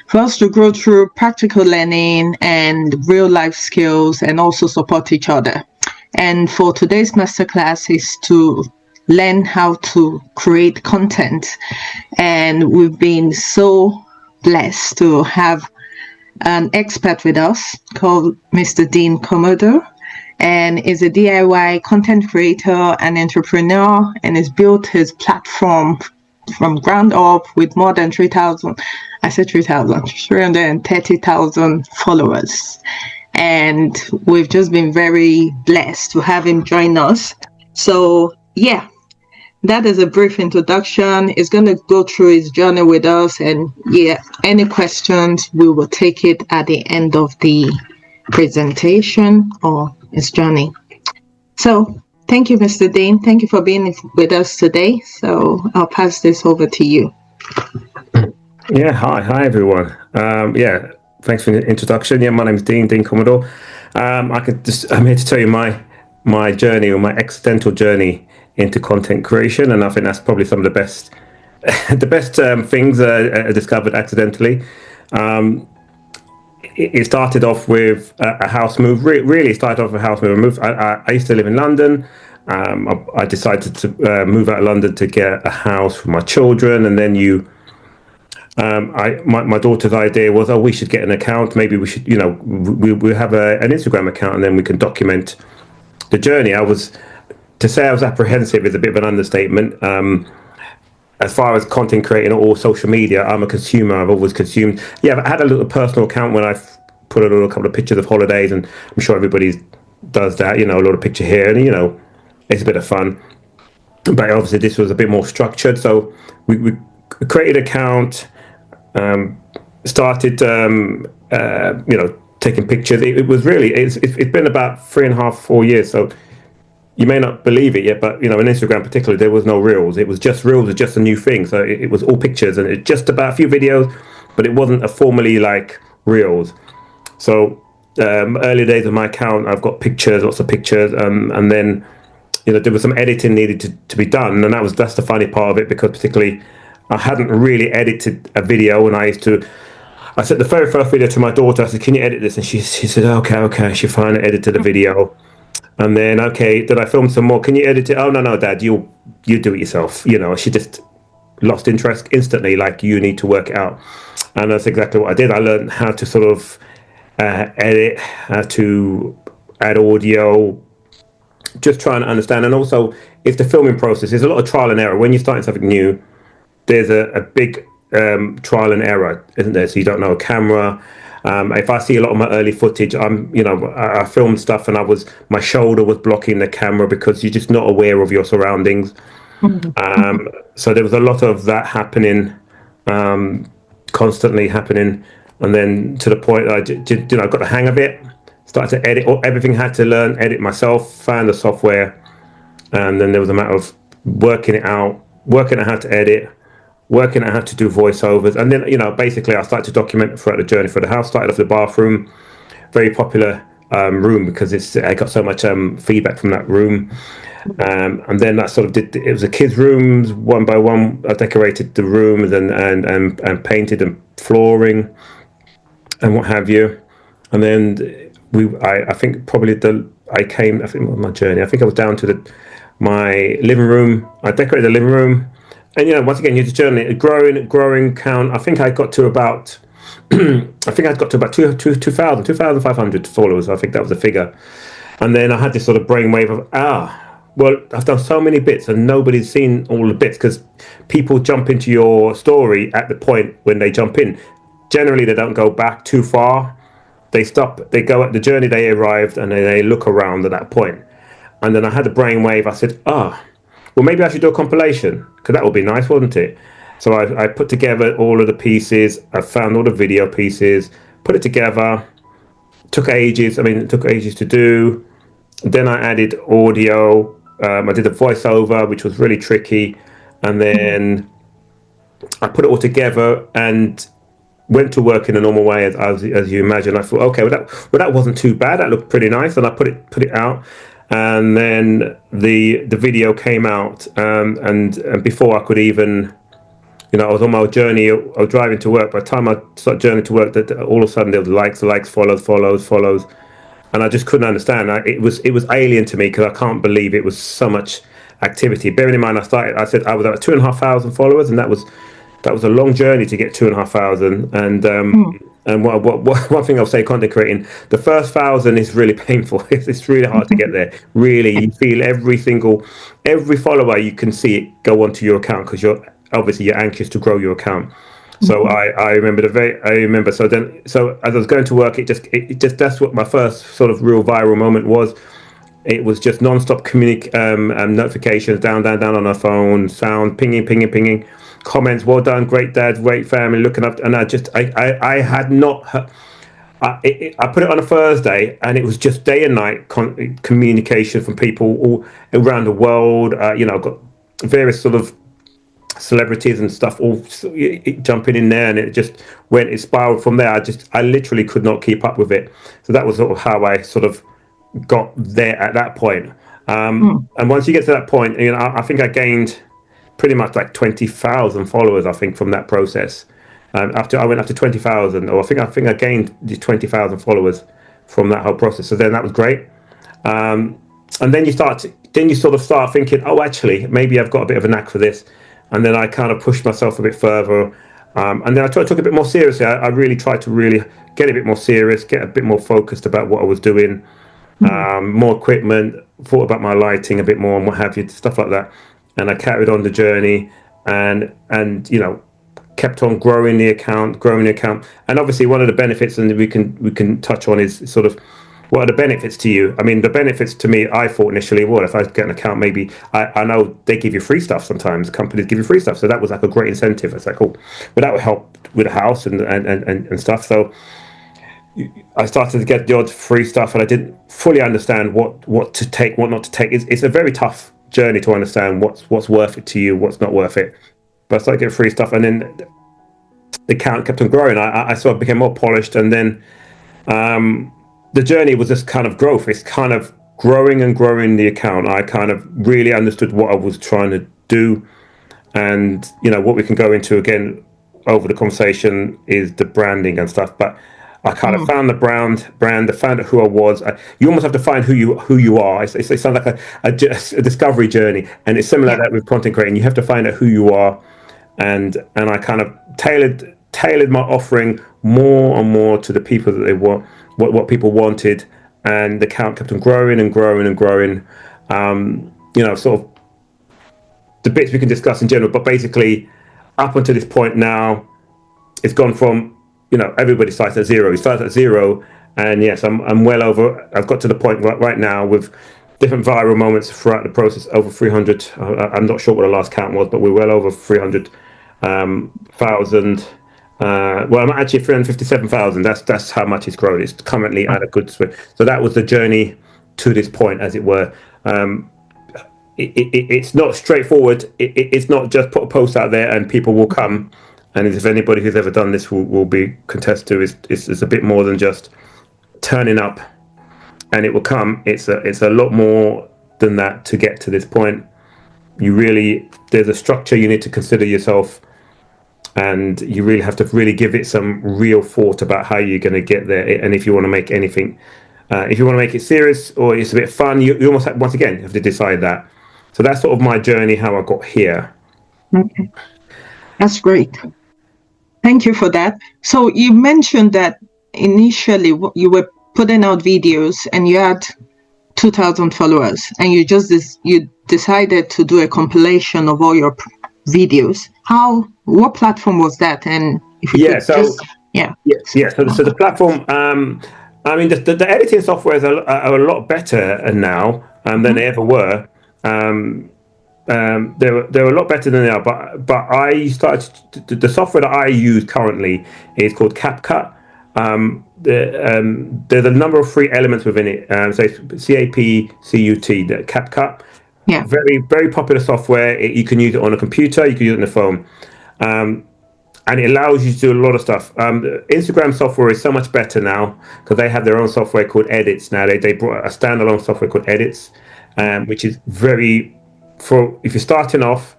for us to grow through practical learning and real life skills and also support each other. And for today's masterclass is to learn how to create content. And we've been so blessed to have an expert with us called Mr. Dean Komodo, and is a DIY content creator and entrepreneur, and has built his platform from ground up with more than 3,000, I said 3,000, 330,000 followers. And we've just been very blessed to have him join us. So yeah, that is a brief introduction. He's going to go through his journey with us. And yeah, any questions, we will take it at the end of the presentation or his journey. So thank you, Mr. Dean. Thank you for being with us today. So I'll pass this over to you. Yeah, hi everyone. Thanks for the introduction. Yeah, my name is Dean Commodore. I'm here to tell you my journey, or my accidental journey into content creation, and I think that's probably some of the best things I discovered accidentally. It started off with a house move. Really started off with a house move. I used to live in London. I decided to move out of London to get a house for my children, and then my daughter's idea was, we should get an account. Maybe we should, we have an Instagram account, and then we can document the journey. To say I was apprehensive is a bit of an understatement. As far as content creating or social media, I'm a consumer. I've always consumed. Yeah, I had a little personal account when I put a couple of pictures of holidays, and I'm sure everybody does that. A lot of picture here, and it's a bit of fun. But obviously, this was a bit more structured. So we created an account, started, taking pictures. It was really it's been about 3.5, 4 years. So you may not believe it yet, but in Instagram particularly, there was no reels. It was just reels, was just a new thing. So it was all pictures, and it just about a few videos, but it wasn't a formally like reels. So early days of my account, I've got pictures, lots of pictures, and then there was some editing needed to be done, and that's the funny part of it, because particularly I hadn't really edited a video, and I sent the very first video to my daughter. I said, "Can you edit this?" And she said, "Okay." She finally edited the video. And then, did I film some more? Can you edit it? Oh, no, Dad, you do it yourself. She just lost interest instantly, like, you need to work it out. And that's exactly what I did. I learned how to sort of edit, how to add audio, just trying to understand. And also, it's the filming process. There's a lot of trial and error. When you're starting something new, there's a big trial and error, isn't there? So you don't know a camera. If I see a lot of my early footage, I filmed stuff, and my shoulder was blocking the camera because you're just not aware of your surroundings. So there was a lot of that happening, constantly happening, and then to the point I got the hang of it. Started to edit. Everything had to learn, edit myself. Found the software, and then there was a matter of working out how to edit, working out how to do voiceovers. And then, basically I started to document throughout the journey for the house. Started off the bathroom, very popular room, because I got so much feedback from that room. And then I sort of it was the kids' rooms, one by one. I decorated the rooms and painted and flooring and what have you. And then I think probably my journey, I think I was down to my living room. I decorated the living room. And once again, you just journey, growing count. I think I got to about, 2,500 followers. I think that was the figure. And then I had this sort of brainwave of, I've done so many bits and nobody's seen all the bits, because people jump into your story at the point when they jump in. Generally, they don't go back too far. They stop. They go at the journey they arrived, and then they look around at that point. And then I had a brainwave. I said, well, maybe I should do a compilation, because that would be nice, wouldn't it? So I put together all of the pieces. I found all the video pieces, put it together. It took ages to do. Then I added audio. I did a voiceover, which was really tricky. And then I put it all together and went to work in a normal way, as you imagine. I thought, okay, that wasn't too bad. That looked pretty nice. And I put it out. And then the video came out, and before I could even I was on my journey. I was driving to work. By the time I started journey to work, that all of a sudden there was likes, follows, and I just couldn't understand. It was alien to me because I can't believe it was so much activity. Bearing in mind, I said I was at 2,500 followers, and that was a long journey to get 2,500. And one thing I'll say, content creating, the first 1,000 is really painful. It's really hard to get there. Really, you feel every follower you can see it go onto your account because you're anxious to grow your account. So I remember. So as I was going to work, it just that's what my first sort of real viral moment was. It was just non-stop notifications down on our phone, sound pinging, comments. Well done, great dad, great family, looking up. And I had not. I put it on a Thursday, and it was just day and night communication from people all around the world. I've got various sort of celebrities and stuff all jumping in there, and it spiraled from there. I literally could not keep up with it. So that was sort of how I sort of got there at that point. And once you get to that point, I think I gained pretty much like 20,000 followers, I think, from that process. After I went up to 20,000, or I think I gained the 20,000 followers from that whole process. So then that was great. And then you sort of start thinking, oh, actually, maybe I've got a bit of a knack for this. And then I kind of pushed myself a bit further. And then I took it a bit more seriously. I really tried to really get a bit more serious, get a bit more focused about what I was doing, more equipment, thought about my lighting a bit more and what have you, stuff like that. And I carried on the journey and kept on growing the account. And obviously one of the benefits, and we can touch on, is sort of, what are the benefits to you? I mean, the benefits to me, I thought initially, well, if I get an account, maybe I know they give you free stuff sometimes. Companies give you free stuff. So that was like a great incentive. It's like, oh, but that would help with a house and stuff. So I started to get the odd free stuff, and I didn't fully understand what to take, what not to take. It's a very tough journey to understand what's worth it to you, what's not worth it. But I started getting free stuff, and then the account kept on growing. I sort of became more polished, and then the journey was this kind of growth. It's kind of growing and growing the account. I kind of really understood what I was trying to do, and what we can go into again over the conversation is the branding and stuff. But I kind of found the brand. I found out who I was. You almost have to find who you are. It sounds like a discovery journey, and it's similar to that with content creating. You have to find out who you are, and I kind of tailored my offering more and more to the people that they want, what people wanted, and the account kept on growing and growing and growing. Sort of the bits we can discuss in general, but basically up until this point now, it's gone from everybody starts at zero. You start at zero, and yes, I'm well over. I've got to the point right now with different viral moments throughout the process, over 300. I'm not sure what the last count was, but we're well over 300,000. Well, I'm actually 357,000. That's how much it's grown. It's currently at a good swing. So that was the journey to this point, as it were. It's not straightforward. It's not just put a post out there and people will come. And if anybody who's ever done this will be contest to, it's a bit more than just turning up and it will come. It's a lot more than that to get to this point. There's a structure you need to consider yourself, and you really have to really give it some real thought about how you're going to get there. And if you want to make anything, if you want to make it serious or it's a bit fun, you almost once again have to decide that. So that's sort of my journey, how I got here. Okay, that's great. Thank you for that. So you mentioned that initially you were putting out videos and you had 2,000 followers, and you decided to do a compilation of all your videos. What platform was that? And if you could So the platform. I mean, the editing softwares are a lot better now than they ever were. They're a lot better than they are, but I started the software that I use currently is called CapCut. There's a number of free elements within it. So it's CAPCUT, the CapCut. Yeah. Very, very popular software. You can use it on a computer, you can use it on the phone. And it allows you to do a lot of stuff. Instagram software is so much better now because they have their own software called Edits now. They brought a standalone software called Edits, which is very, if you're starting off,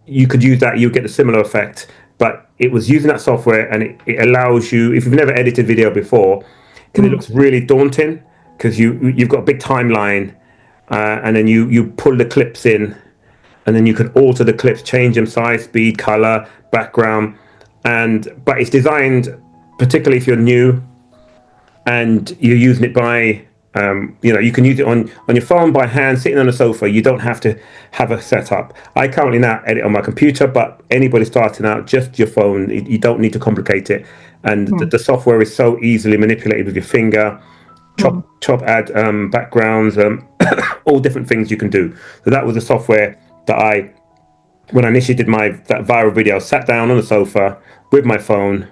you could use that, you get a similar effect. But it was using that software, and it allows you, if you've never edited video before, because it looks really daunting, because you've got a big timeline, and then you pull the clips in, and then you can alter the clips, change them, size, speed, color, background, but it's designed particularly if you're new and you're using it by you can use it on your phone by hand, sitting on a sofa. You don't have to have a setup. I currently now edit on my computer, but anybody starting out, just your phone. You don't need to complicate it, and the software is so easily manipulated with your finger. Chop, add backgrounds, all different things you can do. So that was the software that when I initially did that viral video, I sat down on the sofa with my phone,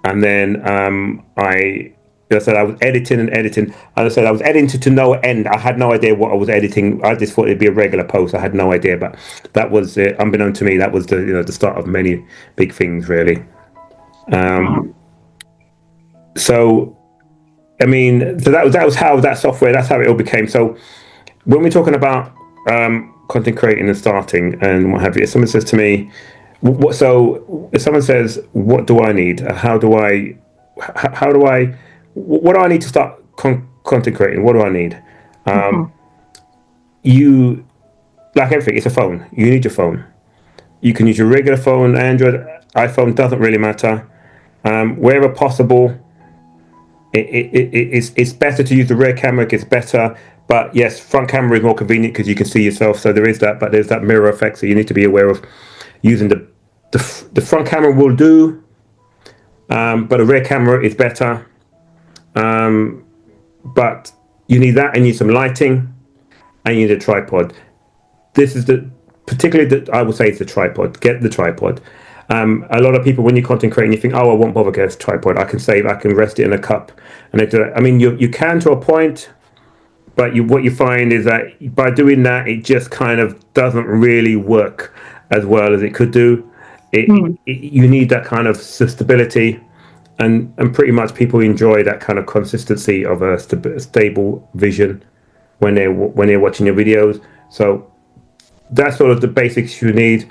and then I said I was editing and editing. As I said, I was editing to no end. I had no idea what I was editing. I just thought it'd be a regular post. I had no idea, but that was unbeknown to me. That was the start of many big things, really. So, I mean, so that was how that software. That's how it all became. So, when we're talking about content creating and starting and what have you, if someone says to me, so if someone says, "What do I need? How do I? What do I need to start content creating? What do I need?" You, like everything, it's a phone. You need your phone. You can use your regular phone, Android, iPhone, doesn't really matter. Wherever possible, it's better to use the rear camera. It gets better, but yes, front camera is more convenient because you can see yourself. So there is that, but there's that mirror effect. So you need to be aware of using the front camera will do, but the rear camera is better. But you need that, and you need some lighting, and you need a tripod. This is particularly I would say it's the tripod. Get the tripod. A lot of people, when you're content creating, you think, "Oh, I won't bother getting a tripod. I can rest it in a cup," and they do it. I mean, you can to a point, but what you find is that by doing that, it just kind of doesn't really work as well as it could do. You need that kind of stability. And pretty much people enjoy that kind of consistency of a stable vision when they're watching your videos. So that's sort of the basics you need.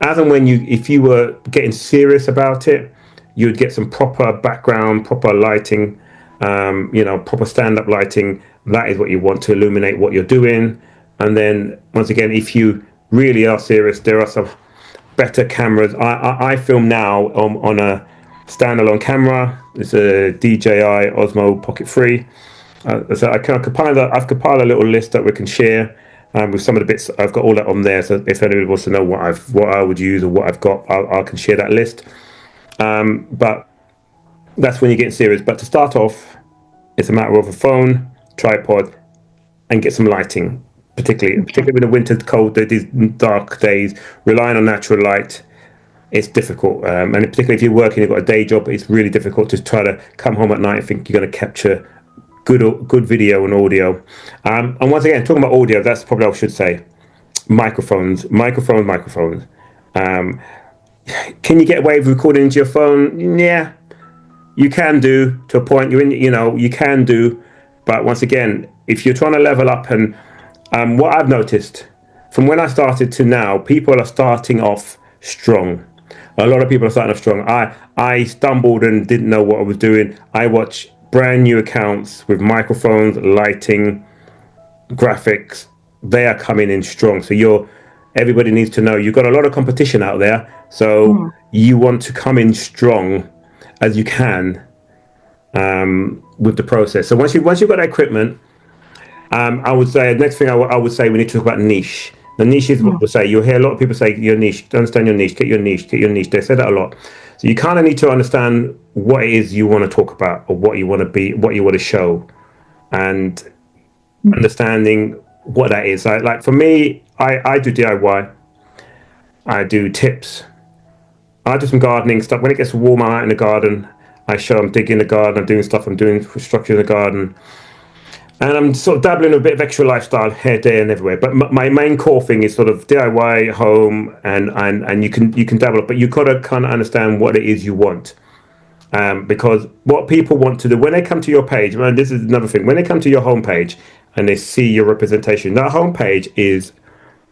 As and when if you were getting serious about it, you would get some proper background, proper lighting, proper stand-up lighting. That is what you want to illuminate what you're doing. And then once again, if you really are serious, there are some better cameras. I film now on a standalone camera. It's a DJI Osmo Pocket 3. So I've compiled a little list that we can share with some of the bits. I've got all that on there. So if anybody wants to know what I would use or what I've got, I can share that list. But that's when you're getting serious. But to start off, it's a matter of a phone, tripod, and get some lighting. Particularly in the winter, cold, these dark days, relying on natural light. It's difficult, and particularly if you're working, you've got a day job. It's really difficult to try to come home at night and think you're going to capture good video and audio. And once again, talking about audio, that's probably what I should say. Microphones. Can you get away with recording into your phone? Yeah, you can do to a point. You can do, but once again, if you're trying to level up, and what I've noticed from when I started to now, people are starting off strong. A lot of people are starting off strong. I stumbled and didn't know what I was doing. I watch brand new accounts with microphones, lighting, graphics. They are coming in strong. So everybody needs to know you've got a lot of competition out there. So you want to come in strong as you can with the process. So once you've got that equipment, I would say the next thing I would say we need to talk about niche. The niche is what we say. You'll hear a lot of people say your niche. Understand your niche. Get your niche. They say that a lot. So you kind of need to understand what it is you want to talk about, or what you want to be, what you want to show, and understanding what that is. Like for me, I do DIY. I do tips. I do some gardening stuff. When it gets warm out in the garden, I show I'm digging the garden. I'm doing stuff. I'm doing structure in the garden. And I'm sort of dabbling in a bit of extra lifestyle here, there, and everywhere. But my main core thing is sort of DIY, home, and you can dabble, but you've got to kind of understand what it is you want. Because what people want to do when they come to your page, and this is another thing, when they come to your homepage and they see your representation, that homepage is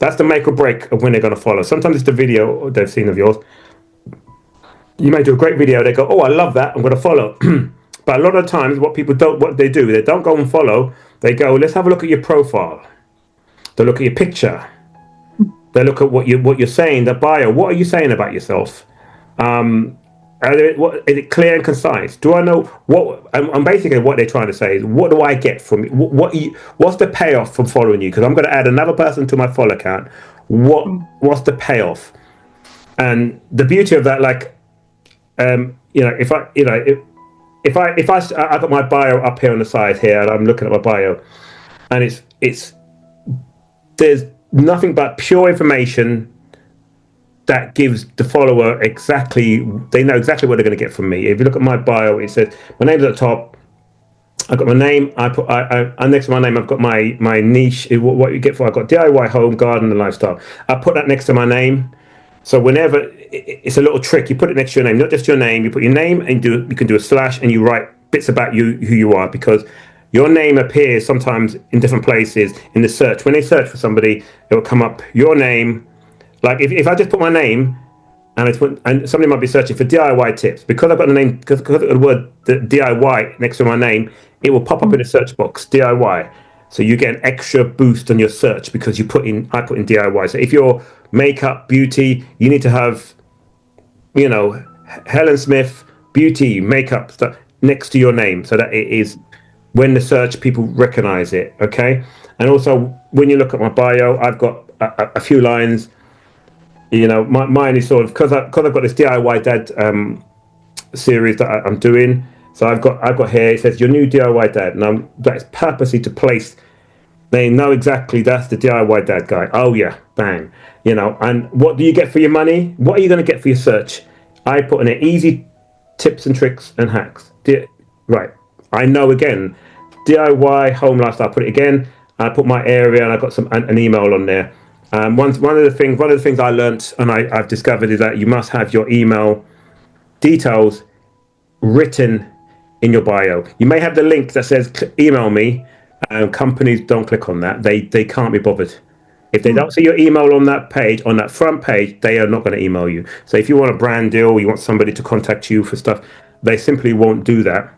That's the make or break of when they're going to follow. Sometimes it's the video they've seen of yours. You may do a great video. They go, "Oh, I love that. I'm going to follow." But a lot of times, what they do, they don't go and follow. They go, "Let's have a look at your profile." They look at your picture. They look at what you're saying, the bio. What are you saying about yourself? Is it clear and concise? Do I know what? And basically, what they're trying to say is, what do I get from you? What's the payoff from following you? Because I'm going to add another person to my follow account. What's the payoff? And the beauty of that, like, if I got my bio up here on the side here, and I'm looking at my bio, and it's there's nothing but pure information that gives the follower they know exactly what they're going to get from me. If you look at my bio, it says my name's at the top. I've got my name. I next to my name, I've got my niche. What you get for? I've got DIY, home, garden, and lifestyle. I put that next to my name. So whenever it's a little trick, you put it next to your name, not just your name. You put your name and you can do a slash, and you write bits about you, who you are, because your name appears sometimes in different places in the search. When they search for somebody, it will come up your name. Like if I just put my name and somebody might be searching for DIY tips, because I've got the name, because of the word DIY next to my name, it will pop up in the search box, DIY. So you get an extra boost on your search because I put in DIY. So if you're makeup, beauty, you need to have, Helen Smith, beauty, makeup stuff next to your name, so that it is, when the search, people recognize it. Okay. And also when you look at my bio, I've got a few lines. Mine is sort of, because I've got this DIY Dad series that I'm doing. So I've got here, it says your new DIY Dad, and that's purposely to place. They know exactly that's the DIY Dad guy. Oh yeah, bang. And what do you get for your money? What are you going to get for your search? I put in it easy tips and tricks and hacks. Right. I know again, DIY home lifestyle. I put it again. I put my area, and I got an email on there. One of the things I learnt and I've discovered is that you must have your email details written in your bio. You may have the link that says email me, and companies don't click on that. They can't be bothered. If they don't see your email on that page, on that front page, they are not going to email you. So if you want a brand deal, you want somebody to contact you for stuff, they simply won't do that.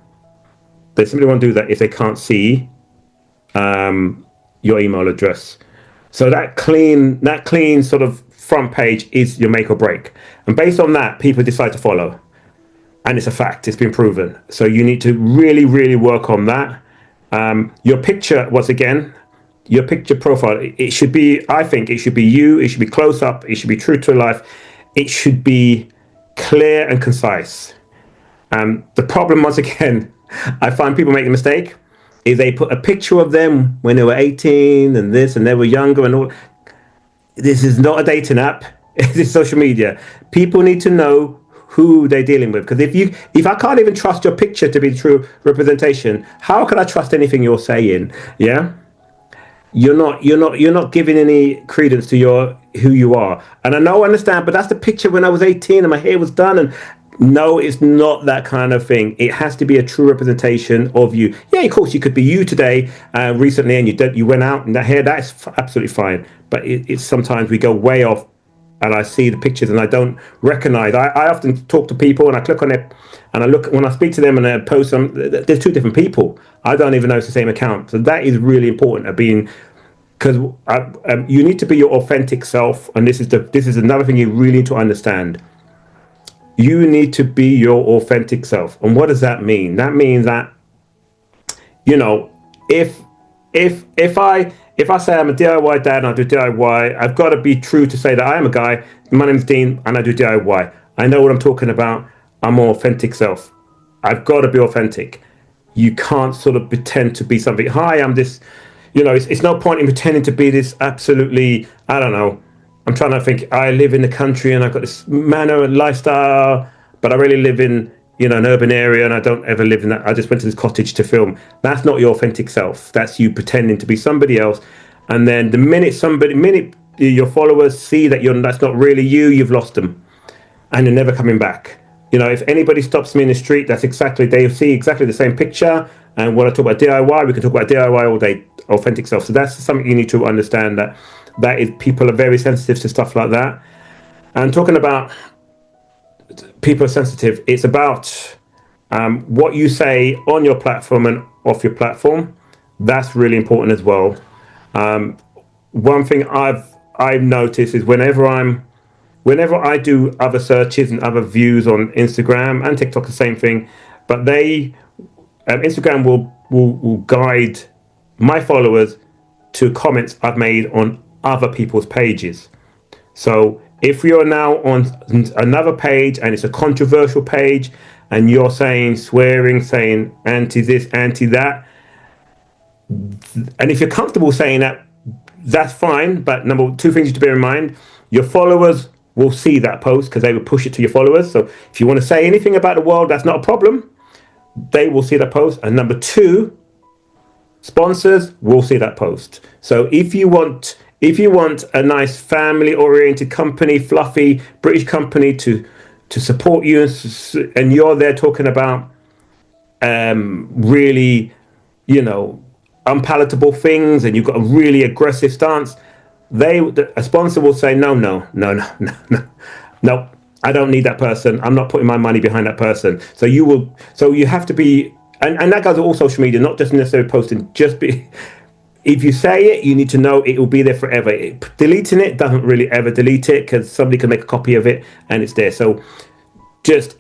They simply won't do that if they can't see your email address. So that clean sort of front page is your make or break. And based on that, people decide to follow. And it's a fact, it's been proven. So you need to really, really work on that. Your picture, once again, your picture profile, it should be, I think it should be you, it should be close up, it should be true to life, it should be clear and concise. The problem, once again, I find people make the mistake, is they put a picture of them when they were 18 and this, and they were younger and all. This is not a dating app. It is social media. People need to know who they're dealing with. Because if I can't even trust your picture to be the true representation, how can I trust anything you're saying? Yeah, you're not giving any credence to who you are. And I understand, but that's the picture when I was 18 and my hair was done. And no, it's not that kind of thing. It has to be a true representation of you. Yeah, of course, you could be you today, recently, and you went out and that hair, that's absolutely fine. But it's sometimes we go way off, and I see the pictures and I don't recognize. I often talk to people and I click on it and I look, when I speak to them and I post them, there's two different people. I don't even know it's the same account. So that is really important of being, because you need to be your authentic self. And this is another thing you really need to understand. You need to be your authentic self. And what does that mean? That means that, if I say I'm a DIY dad and I do DIY, I've got to be true to say that I am a guy. My name's Dean and I do DIY. I know what I'm talking about. I'm my authentic self. I've got to be authentic. You can't sort of pretend to be something. Hi, I'm this. It's no point in pretending to be this absolutely, I don't know. I'm trying to think. I live in the country and I've got this manner and lifestyle, but I really live in, an urban area and I don't ever live in that. I just went to this cottage to film. That's not your authentic self. That's you pretending to be somebody else. And then the minute your followers see that that's not really you, you've lost them and you're never coming back. If anybody stops me in the street, they see exactly the same picture. And when I talk about DIY, we can talk about DIY all day, authentic self. So that's something you need to understand, that that is, people are very sensitive to stuff like that. And talking about people are sensitive, it's about what you say on your platform and off your platform. That's really important as well. One thing I've noticed is whenever I do other searches and other views on Instagram and TikTok, the same thing, but Instagram will guide my followers to comments I've made on other people's pages. So if you're now on another page and it's a controversial page and you're saying swearing, saying anti this, anti that, and if you're comfortable saying that, that's fine. But number two things to bear in mind: your followers will see that post because they will push it to your followers. So if you want to say anything about the world, that's not a problem. They will see that post. And number two, sponsors will see that post. So if you want a nice family-oriented company, fluffy British company to support you, and you're there talking about really, unpalatable things, and you've got a really aggressive stance, a sponsor will say no, I don't need that person. I'm not putting my money behind that person. So you have to be, and that goes with all social media, not just necessarily posting. If you say it, you need to know it will be there forever. Deleting it doesn't really ever delete it, because somebody can make a copy of it and it's there. So just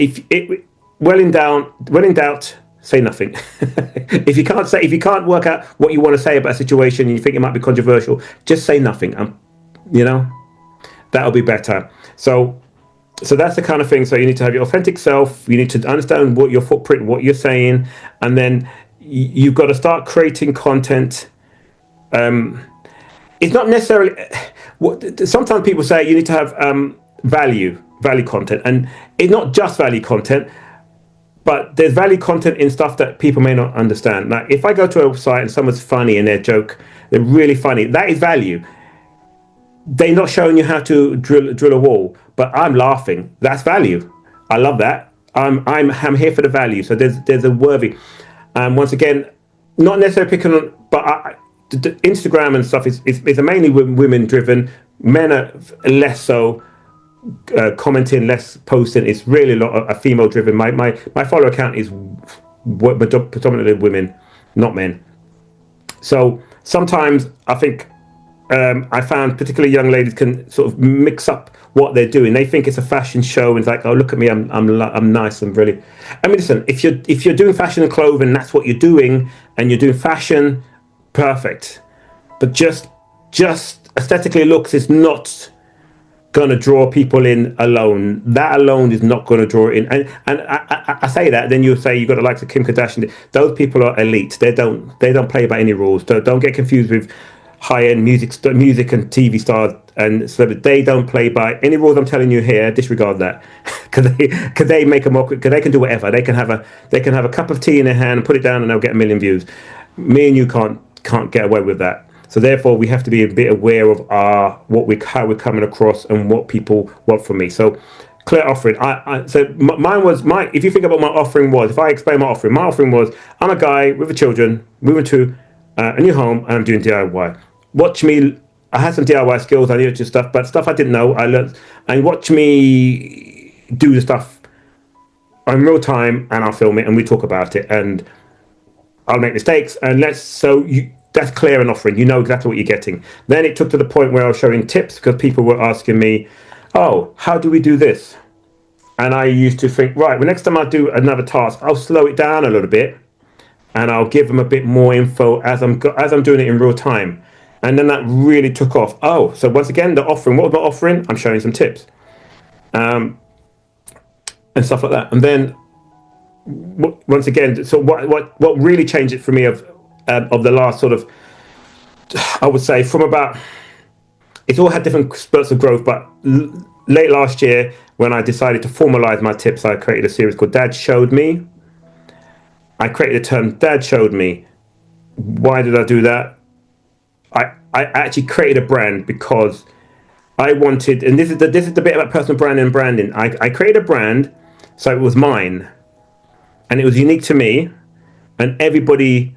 when in doubt, say nothing. If you can't work out what you want to say about a situation and you think it might be controversial, just say nothing. That'll be better. So that's the kind of thing. So you need to have your authentic self. You need to understand what your footprint, what you're saying, and then you've got to start creating content. It's not necessarily. Sometimes people say you need to have value content, and it's not just value content. But there's value content in stuff that people may not understand. Like if I go to a website and someone's funny in their joke, they're really funny, that is value. They're not showing you how to drill a wall, but I'm laughing. That's value. I love that. I'm here for the value. So there's a worthy. Once again, not necessarily picking on, but Instagram and stuff is mainly women driven. Men are less so. Commenting, less posting. It's really a lot of female driven. My follower account is predominantly women, not men. So sometimes I think I found particularly young ladies can sort of mix up what they're doing. They think it's a fashion show and it's like, oh, look at me, I'm nice and really. I mean, listen, if you're doing fashion and clothing, that's what you're doing, and you're doing fashion, perfect. But just aesthetically looks is not going to draw people in alone. That alone is not going to draw it in. And I say that, then you'll say you've got to like the Kim Kardashian. Those people are elite. They don't play by any rules. Don't get confused with high-end music and TV stars and celebrities. They don't play by any rules I'm telling you here. Disregard that, because they make a mockery. Because they can do whatever. They can have a cup of tea in their hand and put it down, and they'll get 1 million views. Me and you can't get away with that. So therefore, we have to be a bit aware of how we're coming across and what people want from me. So, clear offering. Mine was if you think about what my offering was, if I explain my offering was I'm a guy with children moving to a new home, and I'm doing DIY. Watch me. I had some DIY skills. I knew just stuff, but stuff I didn't know, I learned. And watch me do the stuff in real time, and I'll film it, and we talk about it, and I'll make mistakes, and that's clear and offering. You know exactly what you're getting. Then it took to the point where I was showing tips, because people were asking me, oh, how do we do this? And I used to think, right, well, next time I do another task, I'll slow it down a little bit, and I'll give them a bit more info as I'm doing it in real time. And then that really took off. Oh, so once again, the offering. What was my offering? I'm showing some tips, and stuff like that. And then once again, so what really changed it for me of the last sort of, I would say, from about, it's all had different spurts of growth, but late last year when I decided to formalize my tips, I created a series called Dad Showed Me. I created a term, Dad Showed Me. Why did I do that? I actually created a brand because I wanted, and this is the bit about personal branding. I created a brand, so it was mine, and it was unique to me, and everybody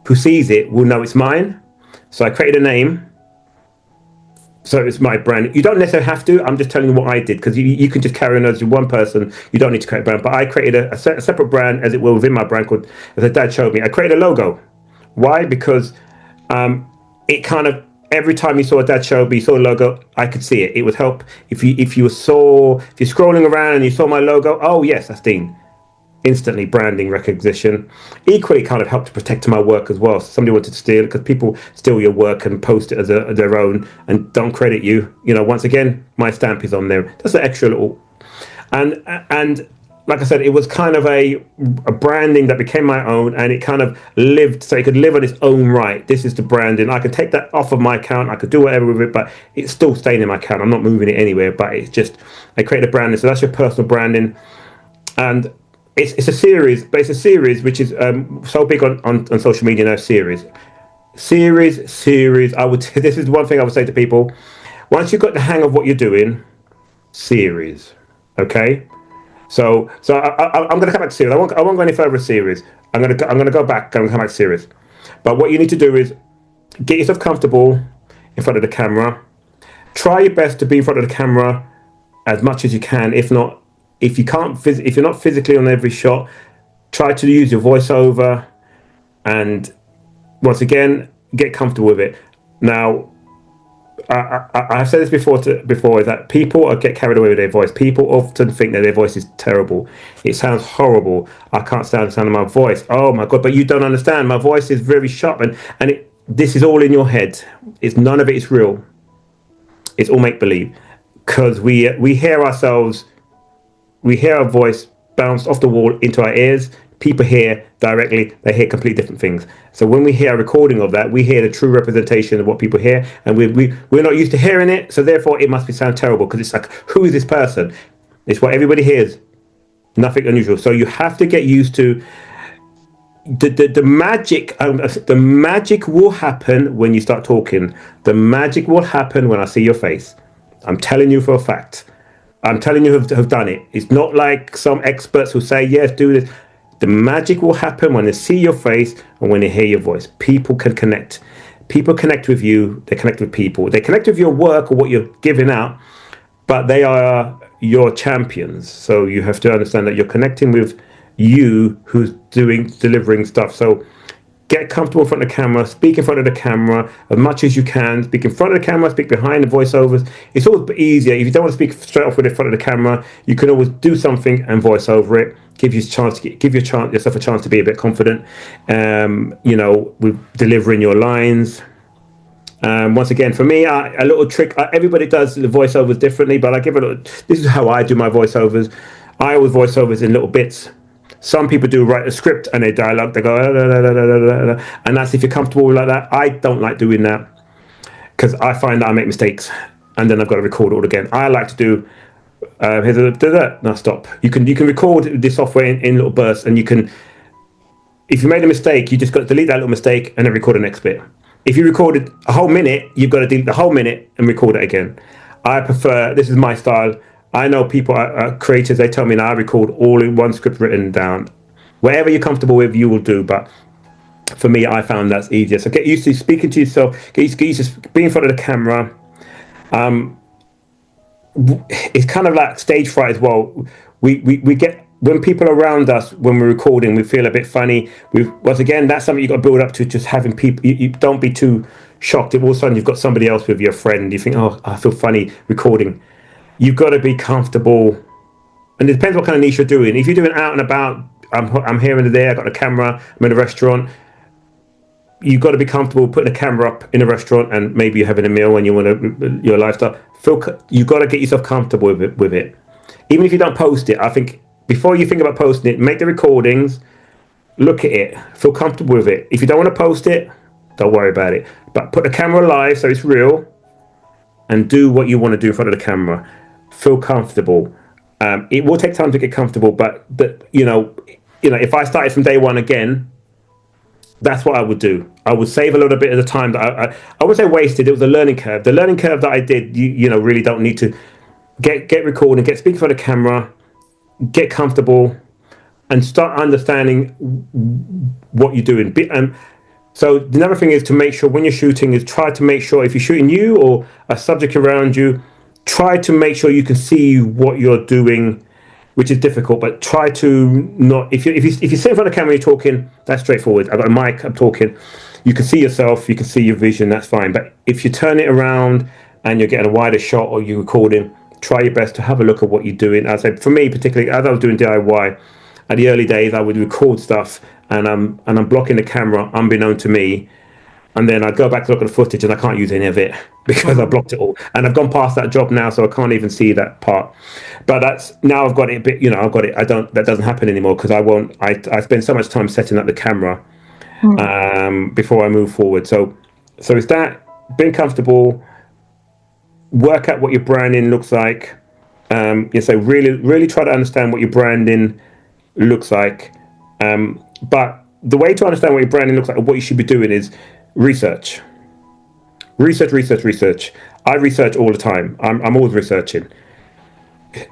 who sees it will know it's mine. So I created a name, So it's my brand. You don't necessarily have to. I'm just telling you what I did, because you can just carry on as one person. You don't need to create a brand. But I created a separate brand, as it were, within my brand called, as a dad showed me. I created a logo. Why? Because it kind of, every time you saw a dad show me, you saw a logo, I could see it. It would help if you're scrolling around and you saw my logo. Oh yes, that's Dean. Instantly branding recognition. Equally kind of helped to protect my work as well. So somebody wanted to steal it, because people steal your work and post it as their own and don't credit you. Once again, my stamp is on there. That's an extra little, and like I said, it was kind of a branding that became my own, and it kind of lived, so it could live on its own right. This is the branding. I could take that off of my account. I could do whatever with it, but it's still staying in my account. I'm not moving it anywhere. But it's just, I created a branding. So that's your personal branding, and it's a series, but it's a series which is so big on social media now. Series. I would. This is one thing I would say to people. Once you've got the hang of what you're doing, series. Okay. So I'm going to come back to series. I won't go any further with series. I'm going to go back and come back to series. But what you need to do is get yourself comfortable in front of the camera. Try your best to be in front of the camera as much as you can. If not, if you're not physically on every shot, try to use your voiceover, and once again, get comfortable with it. Now, I've said this before, is that people get carried away with their voice. People often think that their voice is terrible. It sounds horrible. I can't stand the sound of my voice. Oh my God, but you don't understand. My voice is very sharp, and this is all in your head. None of it is real. It's all make-believe, because we hear ourselves. We hear our voice bounce off the wall into our ears. People hear directly, they hear completely different things. So when we hear a recording of that, we hear the true representation of what people hear, and we're not used to hearing it, so therefore it must sound terrible, because it's like, who is this person? It's what everybody hears. Nothing unusual. So you have to get used to the magic. The magic will happen when you start talking. The magic will happen when I see your face. I'm telling you for a fact. I'm telling you who have done it. It's not like some experts who say, yes, do this. The magic will happen when they see your face and when they hear your voice. People can connect. People connect with you. They connect with people. They connect with your work or what you're giving out, but they are your champions. So you have to understand that you're connecting with you who's delivering stuff. So get comfortable in front of the camera, speak in front of the camera as much as you can. Speak in front of the camera, speak behind the voiceovers. It's always easier. If you don't want to speak straight off with in front of the camera, you can always do something and voice over it. Give yourself a chance to be a bit confident, with delivering your lines. Once again, for me, a little trick. Everybody does the voiceovers differently, but I give it a little. This is how I do my voiceovers. I always voiceovers in little bits. Some people do write a script and they dialogue. They go, and that's if you're comfortable like that. I don't like doing that, because I find that I make mistakes and then I've got to record it all again. I like to do. Here's a no, stop. You can record this software in little bursts, and you can. If you made a mistake, you just got to delete that little mistake and then record the next bit. If you recorded a whole minute, you've got to delete the whole minute and record it again. I prefer. This is my style. I know people, creators, they tell me now I record all in one script written down. Whatever you're comfortable with, you will do. But for me, I found that's easier. So get used to speaking to yourself. Get used to being in front of the camera. It's kind of like stage fright as well. We get, when people are around us, when we're recording, we feel a bit funny. Once again, that's something you've got to build up to, just having people, you don't be too shocked if all of a sudden you've got somebody else with your friend. You think, oh, I feel funny recording. You've got to be comfortable. And it depends what kind of niche you're doing. If you're doing out and about, I'm here and there, I've got a camera, I'm in a restaurant. You've got to be comfortable putting a camera up in a restaurant, and maybe you're having a meal and you want to, your lifestyle. You've got to get yourself comfortable with it. Even if you don't post it, I think before you think about posting it, make the recordings, look at it, feel comfortable with it. If you don't want to post it, don't worry about it. But put the camera live so it's real, and do what you want to do in front of the camera. Feel comfortable. It will take time to get comfortable, but if I started from day one again, that's what I would do. I would save a little bit of the time that I would say wasted. It was a learning curve. The learning curve that I did, you really don't need to get recording, get speaking for the camera, get comfortable, and start understanding what you're doing. So the other thing is to make sure when you're shooting is try to make sure if you're shooting you or a subject around you, try to make sure you can see what you're doing, which is difficult. But try to not if you sit in front of the camera, you're talking. That's straightforward. I've got a mic. I'm talking. You can see yourself. You can see your vision. That's fine. But if you turn it around and you're getting a wider shot or you're recording, try your best to have a look at what you're doing. As I said, for me particularly, as I was doing DIY, at the early days, I would record stuff and I'm blocking the camera unbeknown to me. And then I go back to look at the footage and I can't use any of it because I blocked it all. And I've gone past that job now, so I can't even see that part. But that's now I've got it a bit, I've got it. That doesn't happen anymore because I spend so much time setting up the camera before I move forward. So it's that being comfortable, work out what your branding looks like. So really try to understand what your branding looks like. But the way to understand what your branding looks like or what you should be doing is research. I research all the time. I'm always researching.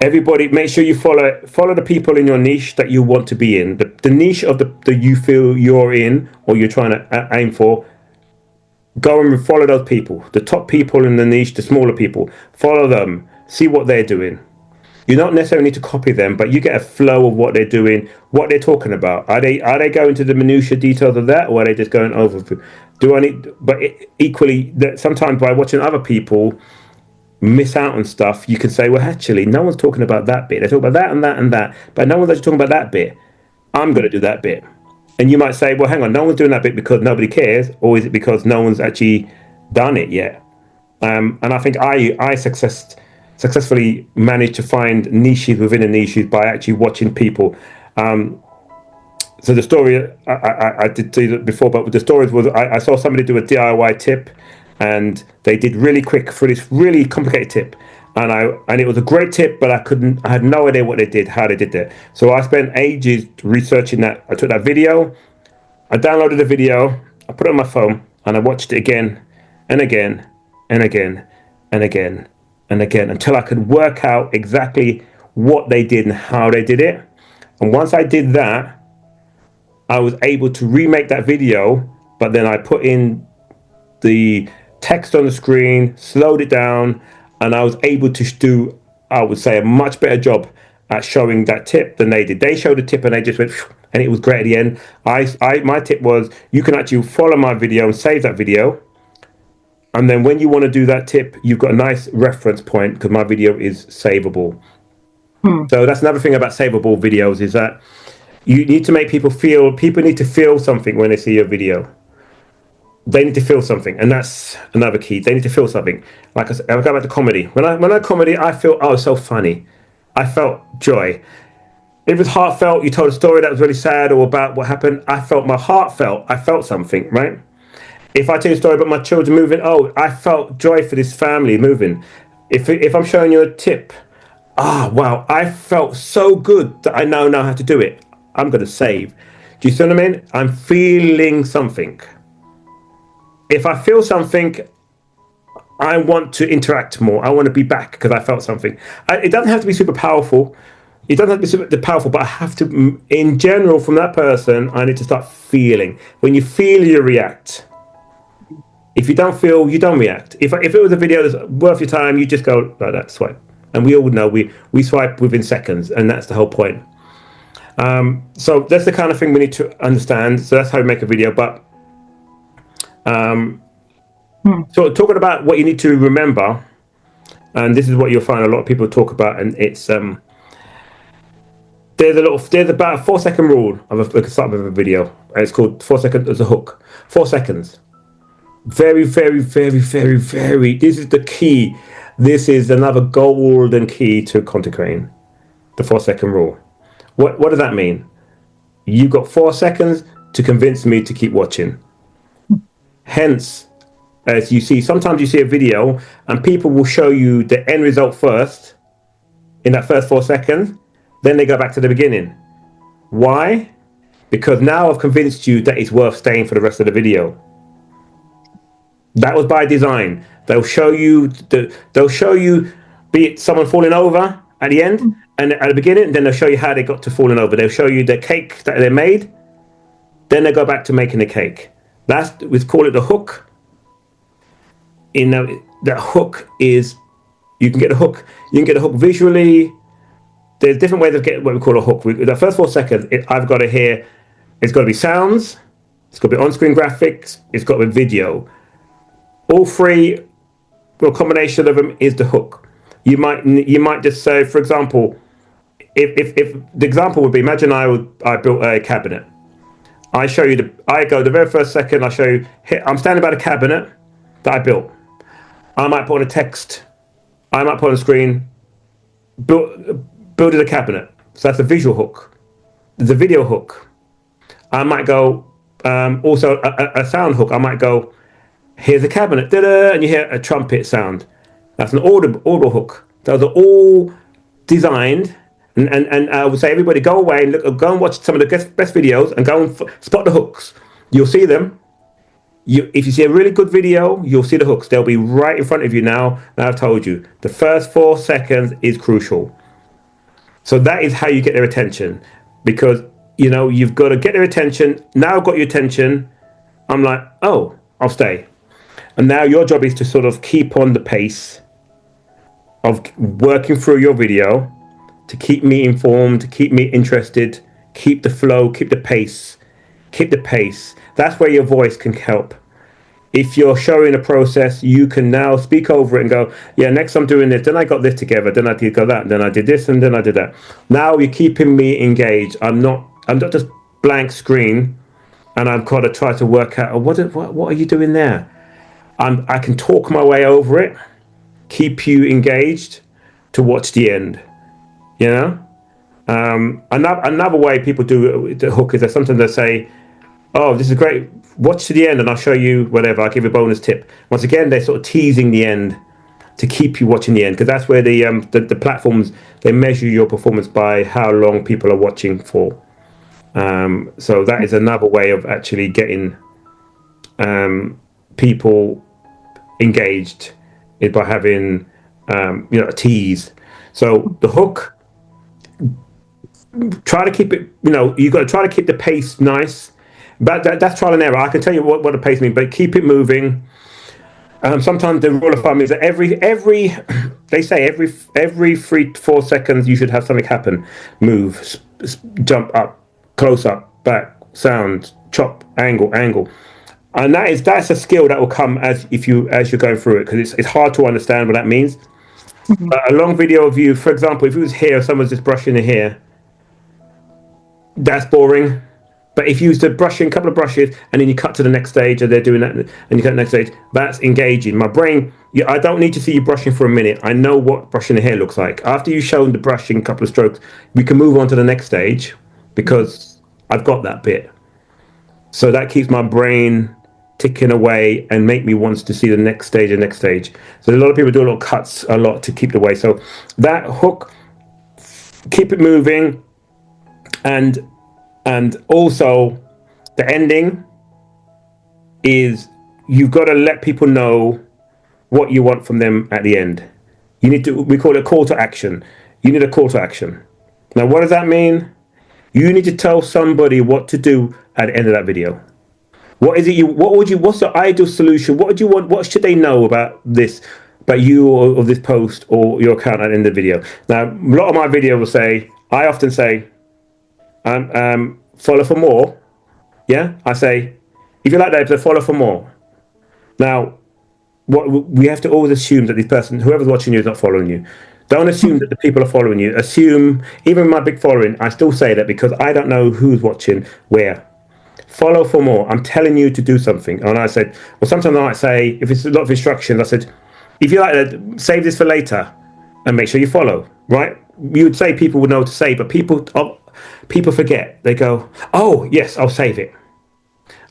Everybody, make sure you follow the people in your niche that you want to be in. The niche of the you feel you're in or you're trying to aim for. Go and follow those people. The top people in the niche, the smaller people. Follow them. See what they're doing. You don't necessarily need to copy them, but you get a flow of what they're doing, what they're talking about. Are they going to the minutiae details of that, or are they just going over? But equally, that sometimes by watching other people miss out on stuff, you can say, well, actually, no one's talking about that bit. They're talking about that and that and that, but no one's actually talking about that bit. I'm going to do that bit. And you might say, well, hang on, no one's doing that bit because nobody cares, or is it because no one's actually done it yet? And I think I successfully managed to find niches within the niches by actually watching people. So the story I did tell you before, but the stories was I saw somebody do a DIY tip, and they did really quick for this really complicated tip, and it was a great tip, but I had no idea what they did, how they did that. So I spent ages researching that. I took that video, I downloaded the video, I put it on my phone, and I watched it again and again and again and again and again until I could work out exactly what they did and how they did it. And once I did that, I was able to remake that video, but then I put in the text on the screen, slowed it down, and I was able to do, I would say, a much better job at showing that tip than they did. They showed a tip and they just went, and it was great at the end. My tip was, you can actually follow my video and save that video. And then when you want to do that tip, you've got a nice reference point because my video is savable. So that's another thing about savable videos is that you need to make people need to feel something when they see your video. They need to feel something, and that's another key. They need to feel something. Like I said, I'll go back to comedy. When I comedy, I feel, oh, it's so funny. I felt joy. If it was heartfelt, you told a story that was really sad or about what happened, I felt something, right? If I tell you a story about my children moving, oh, I felt joy for this family moving. If I'm showing you a tip, wow, I felt so good that I now know how to do it. I'm going to save. Do you see what I mean? I'm feeling something. If I feel something, I want to interact more. I want to be back because I felt something. It doesn't have to be super powerful. It doesn't have to be super powerful, but I have to, in general, from that person, I need to start feeling. When you feel, you react. If you don't feel, you don't react. If it was a video that's worth your time, you just go like that, swipe. And we all know we swipe within seconds, and that's the whole point. So that's the kind of thing we need to understand. So that's how we make a video. But so talking about what you need to remember, and this is what you'll find a lot of people talk about, and it's there's about a 4-second rule of a start of a video, and it's called 4 seconds as a hook. 4 seconds. Very, very, very, very, very. This is the key. This is another golden key to content creating. The 4-second rule. What does that mean? You've got 4 seconds to convince me to keep watching. Hence, as you see, sometimes you see a video and people will show you the end result first in that first 4 seconds. Then they go back to the beginning. Why? Because now I've convinced you that it's worth staying for the rest of the video. That was by design. They'll show you, be it someone falling over at the end and at the beginning, then they'll show you how they got to falling over. They'll show you the cake that they made, then they go back to making the cake. We call it the hook. That hook is, you can get a hook. You can get a hook visually. There's different ways of getting what we call a hook. The first 4 seconds, I've got to hear. It's got to be sounds. It's got to be on-screen graphics. It's got to be video. All three, well, combination of them is the hook. You might just say, for example, if the example would be, imagine I built a cabinet. I show you the very first second. I show you. I'm standing by the cabinet that I built. I might put on a text. I might put on a screen. Building a cabinet. So that's a visual hook. There's a video hook. I might go also a sound hook. I might go, here's a cabinet, da-da, and you hear a trumpet sound. That's an audible hook. Those are all designed. And I would say, everybody go away and go and watch some of the best videos and go and spot the hooks. You'll see them. If you see a really good video, you'll see the hooks. They'll be right in front of you now. Now I've told you, the first 4 seconds is crucial. So that is how you get their attention, because you've got to get their attention. Now I've got your attention. I'm like, oh, I'll stay. And now your job is to sort of keep on the pace of working through your video, to keep me informed, to keep me interested, keep the flow, keep the pace. That's where your voice can help. If you're showing a process, you can now speak over it and go, yeah, next I'm doing this, then I got this together, then I did go that, then I did this, and then I did that. Now you're keeping me engaged. I'm not just blank screen, and I've got to try to work out, what are you doing there? I can talk my way over it, keep you engaged to watch the end. Another way people do the hook is that sometimes they say, oh, this is great, watch to the end and I'll show you whatever, I'll give you a bonus tip. Once again, they're sort of teasing the end to keep you watching the end, because that's where the platforms, they measure your performance by how long people are watching for. So that is another way of actually getting people engaged, is by having a tease. So the hook, try to keep it, you've got to try to keep the pace nice, but that's trial and error. I can tell you what the pace means, but keep it moving. Sometimes the rule of thumb is that they say every 3 to 4 seconds you should have something happen, move, jump up, close up, back, sound, chop, angle, and that's a skill that will come as you're going through it, because it's hard to understand what that means. A long video of you, for example, if it was here, someone's just brushing their hair, that's boring. But if you use a couple of brushes, and then you cut to the next stage, and they're doing that, and you cut to the next stage, that's engaging. My brain, I don't need to see you brushing for a minute. I know what brushing the hair looks like. After you've shown the brushing, a couple of strokes, we can move on to the next stage, because I've got that bit. So that keeps my brain ticking away and make me want to see the next stage and next stage. So a lot of people do little cuts a lot to keep the way. So that hook, keep it moving, and also the ending is, you've got to let people know what you want from them at the end. We call it a call to action. You need a call to action. Now, what does that mean? You need to tell somebody what to do at the end of that video. What's the ideal solution? What would you want? What should they know about you or this post or your account at the end of the video? Now, a lot of my video will say, I often say, follow for more. Yeah, I say, if you like that, follow for more. Now, what we have to always assume that this person, whoever's watching you, is not following you. Don't assume that the people are following you. Assume, even my big following, I still say that because I don't know who's watching where. Follow for more. I'm telling you to do something. And I said, well, sometimes I might say, if it's a lot of instructions, I said, if you like that, save this for later and make sure you follow, right? You would say people would know what to say, but people forget. They go, oh, yes, I'll save it.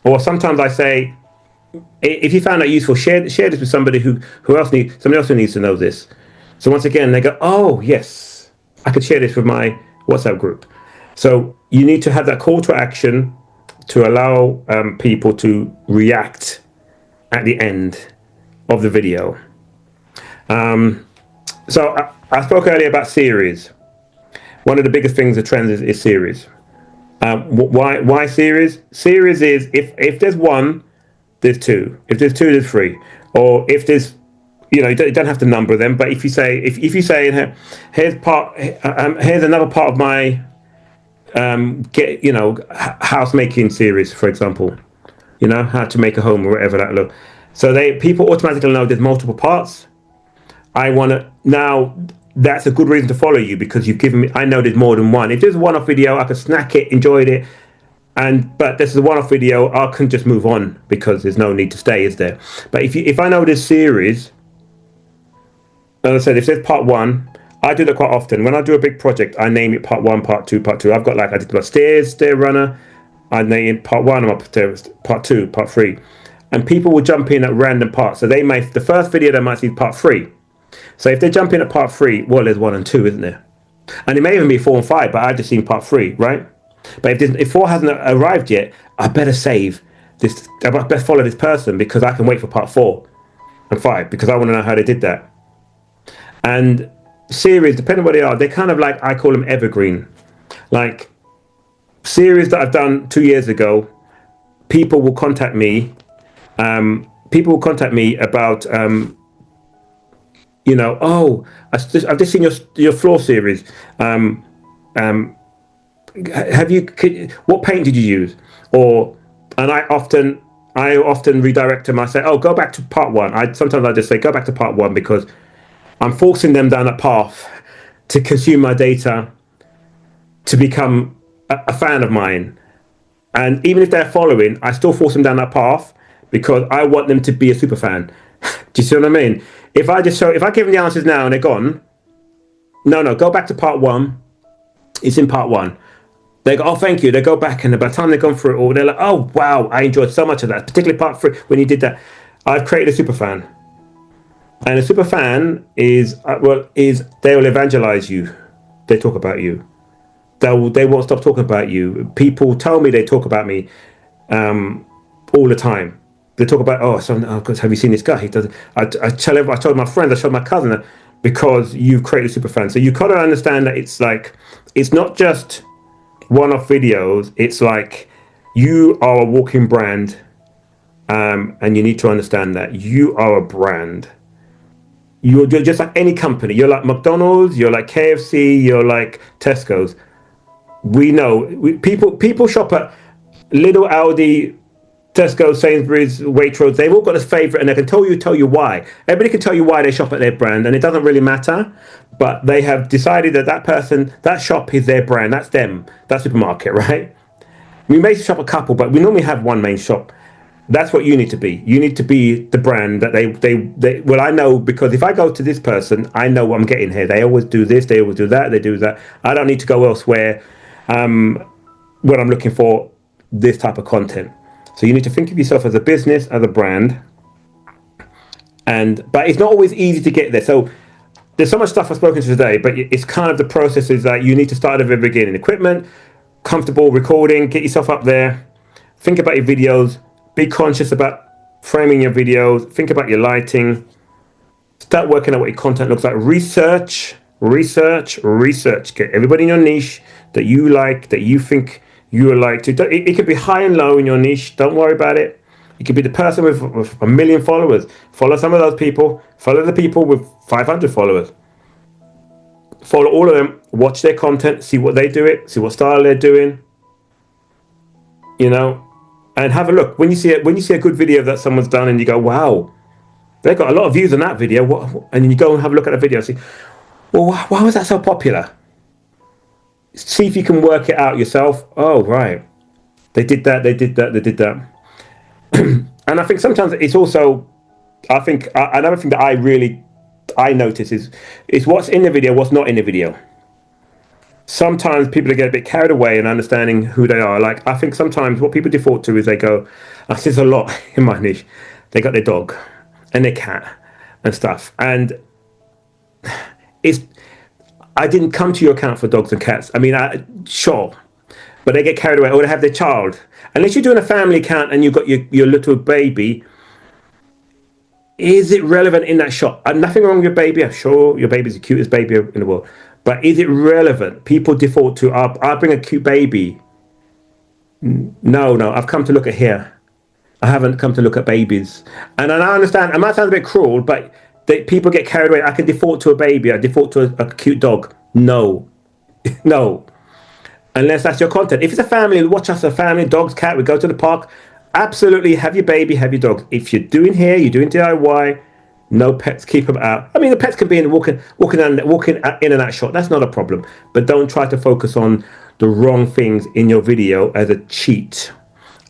Or sometimes I say, if you found that useful, share this with somebody somebody else who needs to know this. So once again, they go, oh, yes, I could share this with my WhatsApp group. So you need to have that call to action to allow people to react at the end of the video. So I spoke earlier about series. One of the biggest things, the trend is series. Why series? Series is if there's one there's two. If there's two, there's three. Or if there's, you don't have to number them. But if you say, if you say, here's another part of my house making series, for example, how to make a home or whatever that look. So people automatically know there's multiple parts. I want to now. That's a good reason to follow you, because you've given me. I know there's more than one. If there's a one-off video, I can snack it, enjoyed it, but this is a one-off video. I can just move on because there's no need to stay, is there? But if I know this series, as I said, if there's part one, I do that quite often. When I do a big project, I name it part one, part two, part two. I've got I did my stair runner. I name it part one, I'm upstairs, part two, part three, and people will jump in at random parts. So the first video they might see part three. So if they jump in at part three, well, there's 1 and 2, isn't there? And it may even be 4 and 5, but I've just seen part 3, right? But if 4 hasn't arrived yet, I better save this. I best follow this person, because I can wait for part 4 and 5, because I want to know how they did that. And series, depending on what they are, they're kind of like, I call them evergreen. Like series that I've done 2 years ago, people will contact me. People will contact me about. I've just seen your floor series. What paint did you use? And I often redirect them. I say, oh, go back to part 1. Sometimes I just say, go back to part 1, because I'm forcing them down that path to consume my data, to become a fan of mine. And even if they're following, I still force them down that path, because I want them to be a super fan. Do you see what I mean? If I give them the answers now and they're gone, no, go back to part 1. It's in part 1. They go, oh, thank you. They go back, and by the time they've gone through it all, they're like, oh, wow, I enjoyed so much of that, particularly part 3 when you did that. I've created a super fan, and a super fan is they'll evangelize you. They talk about you. They won't stop talking about you. People tell me they talk about me all the time. They talk about, have you seen this guy? He does. I told my friends, I showed my cousin, because you've created a super fan. So you got to understand that it's not just one-off videos. It's like you are a walking brand, and you need to understand that you are a brand. You're just like any company. You're like McDonald's. You're like KFC. You're like Tesco's. We know people shop at Lidl, Aldi, Tesco, Sainsbury's, Waitrose. They've all got a favourite, and they can tell you why. Everybody can tell you why they shop at their brand, and it doesn't really matter. But they have decided that shop is their brand. That's them. That supermarket, right? We may shop a couple, but we normally have one main shop. That's what you need to be. You need to be the brand that they. Well, I know, because if I go to this person, I know what I'm getting here. They always do this. They always do that. They do that. I don't need to go elsewhere when I'm looking for this type of content. So you need to think of yourself as a business, as a brand, but it's not always easy to get there. So there's so much stuff I've spoken to today, but it's kind of the process is that you need to start at the very beginning. Equipment, comfortable recording, get yourself up there, think about your videos, be conscious about framing your videos, think about your lighting, start working out what your content looks like, research, get everybody in your niche that you like, that you think you would like to. It could be high and low in your niche. Don't worry about it. It could be the person with 1 million followers. Follow some of those people. Follow the people with 500 followers. Follow all of them. Watch their content. See what they do it. See what style they're doing. And have a look. When you see a good video that someone's done, and you go, wow, they got a lot of views on that video. And you go and have a look at the video. See, well, why was that so popular? See if you can work it out yourself. Oh, right. They did that. And I think sometimes it's also, another thing that I notice is what's in the video, what's not in the video. Sometimes people get a bit carried away in understanding who they are. Like, I think sometimes what people default to is they go, I see this a lot in my niche. They got their dog and their cat and stuff. And I didn't come to your account for dogs and cats. I mean, sure, but they get carried away, or they have their child. Unless you're doing a family account and you've got your little baby, is it relevant in that shot? Nothing wrong with your baby. I'm sure your baby's the cutest baby in the world. But is it relevant? People default to, I'll bring a cute baby. No, I've come to look at here. I haven't come to look at babies. And I understand, it might sound a bit cruel, but people get carried away. I can default to a baby, I default to a cute dog. No, no. Unless that's your content. If it's a family, watch us, a family, dogs, cat, we go to the park. Absolutely, have your baby, have your dog. If you're doing hair, you're doing DIY, no pets, keep them out. I mean, the pets can be in walking in and out shot. That's not a problem. But don't try to focus on the wrong things in your video as a cheat.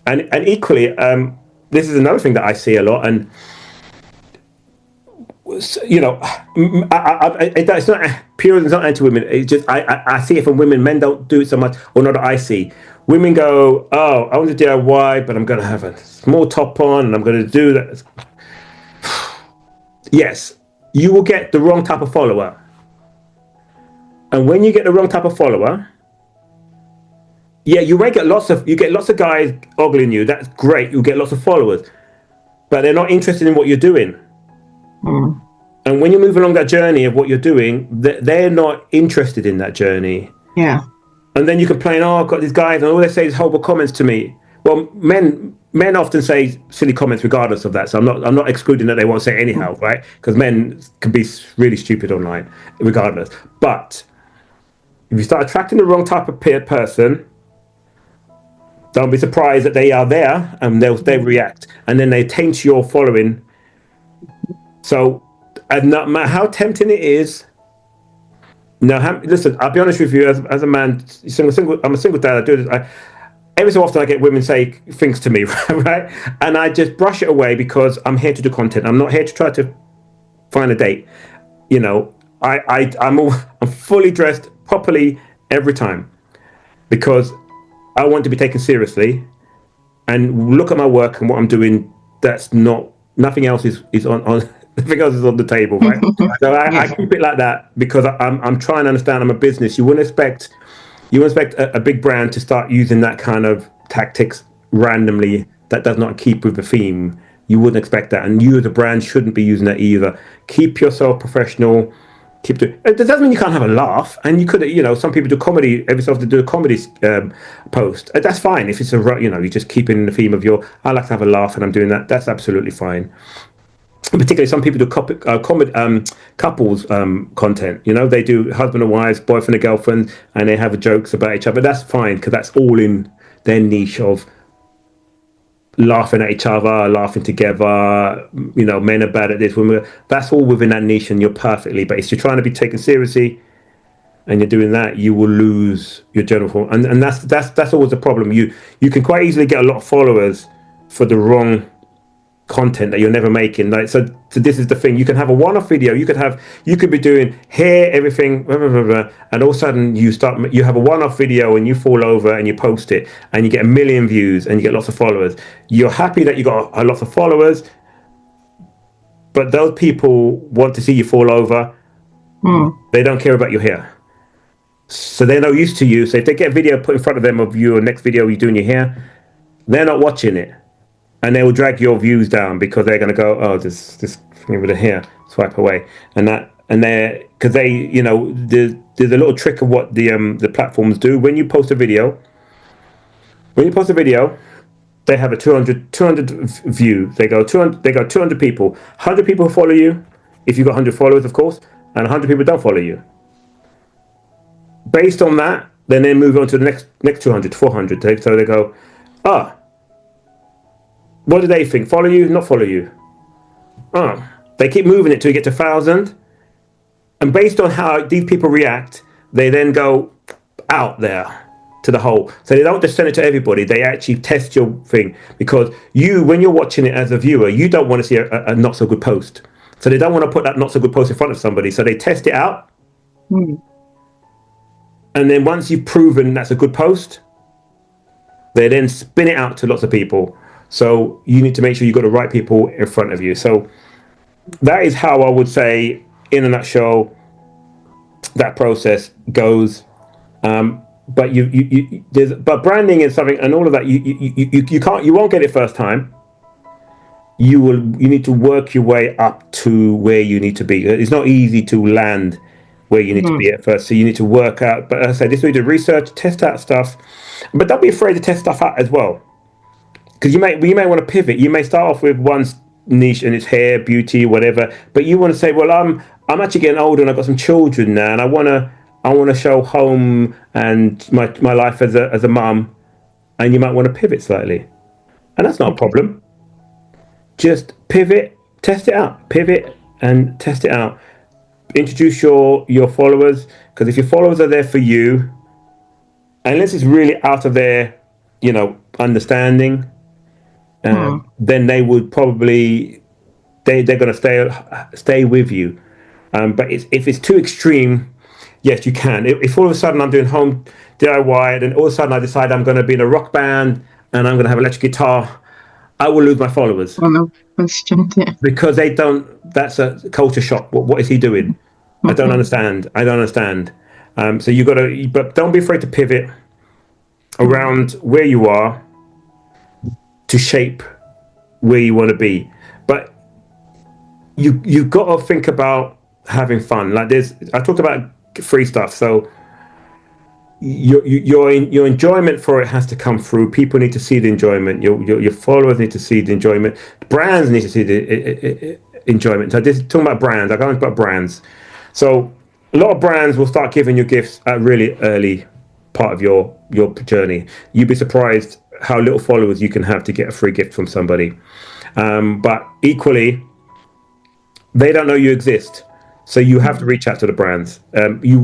And equally, this is another thing that I see a lot, and you know, it's not pure. It's not anti-women. It's just I see it from women. Men don't do it so much, or not that I see. Women go, oh, I want to DIY, but I'm going to have a small top on, and I'm going to do that. Yes, you will get the wrong type of follower, and when you get the wrong type of follower, yeah, you get lots of guys ogling you. That's great. You get lots of followers, but they're not interested in what you're doing. Mm. And when you move along that journey of what you're doing, they're not interested in that journey. Yeah. And then you complain, oh, I've got these guys, and all they say is horrible comments to me. Well, men often say silly comments regardless of that. So I'm not excluding that they won't say anyhow, right? Because men can be really stupid online, regardless. But if you start attracting the wrong type of person, don't be surprised that they are there and they react, and then they taint your following. So, and no matter how tempting it is, listen, I'll be honest with you, as a man, I'm a single dad. I do this. Every so often I get women say things to me, right? And I just brush it away because I'm here to do content. I'm not here to try to find a date. You know, I'm fully dressed properly every time because I want to be taken seriously, and look at my work and what I'm doing. That's not, nothing else is on nothing else is on the table, right? So I keep it like that because I'm trying to understand. I'm a business. You wouldn't expect a big brand to start using that kind of tactics randomly that does not keep with the theme. You wouldn't expect that, and you as a brand shouldn't be using that either. Keep yourself professional. It doesn't mean you can't have a laugh, and you could, some people do comedy. Every so often do a comedy post. That's fine if it's you just keep it in the theme of I like to have a laugh, and I'm doing that. That's absolutely fine. Particularly, some people do couples content. They do husband and wives, boyfriend and girlfriend, and they have jokes about each other. That's fine because that's all in their niche of laughing at each other, laughing together. Men are bad at this, women. That's all within that niche, and you're perfectly. But if you're trying to be taken seriously, and you're doing that, you will lose your general form, and that's always the problem. You can quite easily get a lot of followers for the wrong content that you're never making. So this is the thing. You can have a one-off video. You could be doing hair, everything, blah, blah, blah, blah, and all of a sudden you have a one-off video and you fall over and you post it and you get 1 million views and you get lots of followers. You're happy that you got a lot of followers, but those people want to see you fall over. They don't care about your hair, so they're no use to you. So if they get a video put in front of them of you, or next video you doing your hair, they're not watching it. And they will drag your views down because they're going to go, oh, this thing with the hair, swipe away, because there's a little trick of what the platforms do. When you post a video, they have a 200 view. They go 200 people, 100 people follow you, if you've got 100 followers, of course, and 100 people don't follow you. Based on that, then they move on to the next 200, 400. So they go, what do they think? Follow you, not follow you? They keep moving it till you get to 1,000. And based on how these people react, they then go out there to the whole. So they don't just send it to everybody. They actually test your thing. Because when you're watching it as a viewer, you don't want to see a not so good post. So they don't want to put that not so good post in front of somebody. So they test it out. And then once you've proven that's a good post, they then spin it out to lots of people. So you need to make sure you've got the right people in front of you. So that is how I would say, in a nutshell, that process goes. But but branding is something, and all of that. You won't get it first time. You need to work your way up to where you need to be. It's not easy to land where you need to be at first. So you need to work out. But as I said, this way to research, test out stuff, but don't be afraid to test stuff out as well. because you may want to pivot. You may start off with one niche and it's hair, beauty, whatever, but you want to say, well, I'm actually getting older and I've got some children now, and I want to show home and my life as a mum, and you might want to pivot slightly, and that's not a Okay. problem. Just pivot, test it out, pivot and test it out. Introduce your followers, because if your followers are there for you, unless it's really out of their understanding, Hmm. then they would probably they're going to stay with you. But if it's too extreme, yes, you can. If all of a sudden I'm doing home DIY, and all of a sudden I decide I'm going to be in a rock band and I'm going to have electric guitar, I will lose my followers, Oh, no question. Yeah. because they don't. That's a culture shock. What is he doing? I don't Okay. understand. I don't understand. So you got to, but don't be afraid to pivot Hmm. around where you are to shape where you want to be. But you've got to think about having fun. Like I talked about free stuff. So your enjoyment for it has to come through. People need to see the enjoyment. Your followers need to see the enjoyment. Brands need to see the enjoyment. So this talking about brands. I can't talk about brands. So a lot of brands will start giving you gifts at really early part of your journey. You'd be surprised how little followers you can have to get a free gift from somebody. But equally, they don't know you exist. So you have to reach out to the brands. You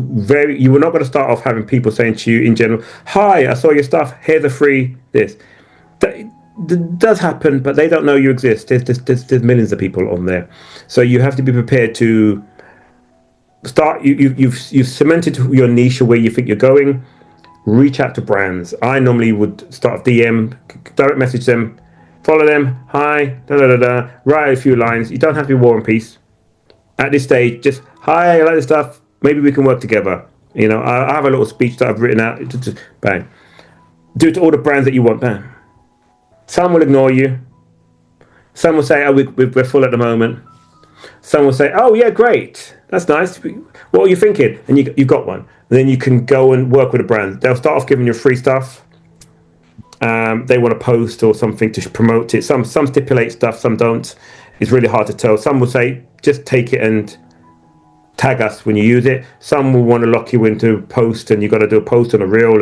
were not going to start off having people saying to you in general, "Hi, I saw your stuff. Here's a free this." That does happen, but they don't know you exist. There's millions of people on there, so you have to be prepared to start. You've cemented your niche where you think you're going. Reach out to brands. I normally would start DM, direct message them, follow them. Hi, da da da da. Write a few lines. You don't have to be War and Peace at this stage. Just hi, I like this stuff. Maybe we can work together. I have a little speech that I've written out. Just bang. Do it to all the brands that you want. Bang. Some will ignore you. Some will say, "Oh, we're full at the moment." Some will say, "Oh, yeah, great. That's nice. What are you thinking?" And you've got one. And then you can go and work with a brand. They'll start off giving you free stuff. They want to post or something to promote it. Some stipulate stuff, some don't. It's really hard to tell. Some will say, "Just take it and tag us when you use it." Some will want to lock you into post, and you got to do a post on a reel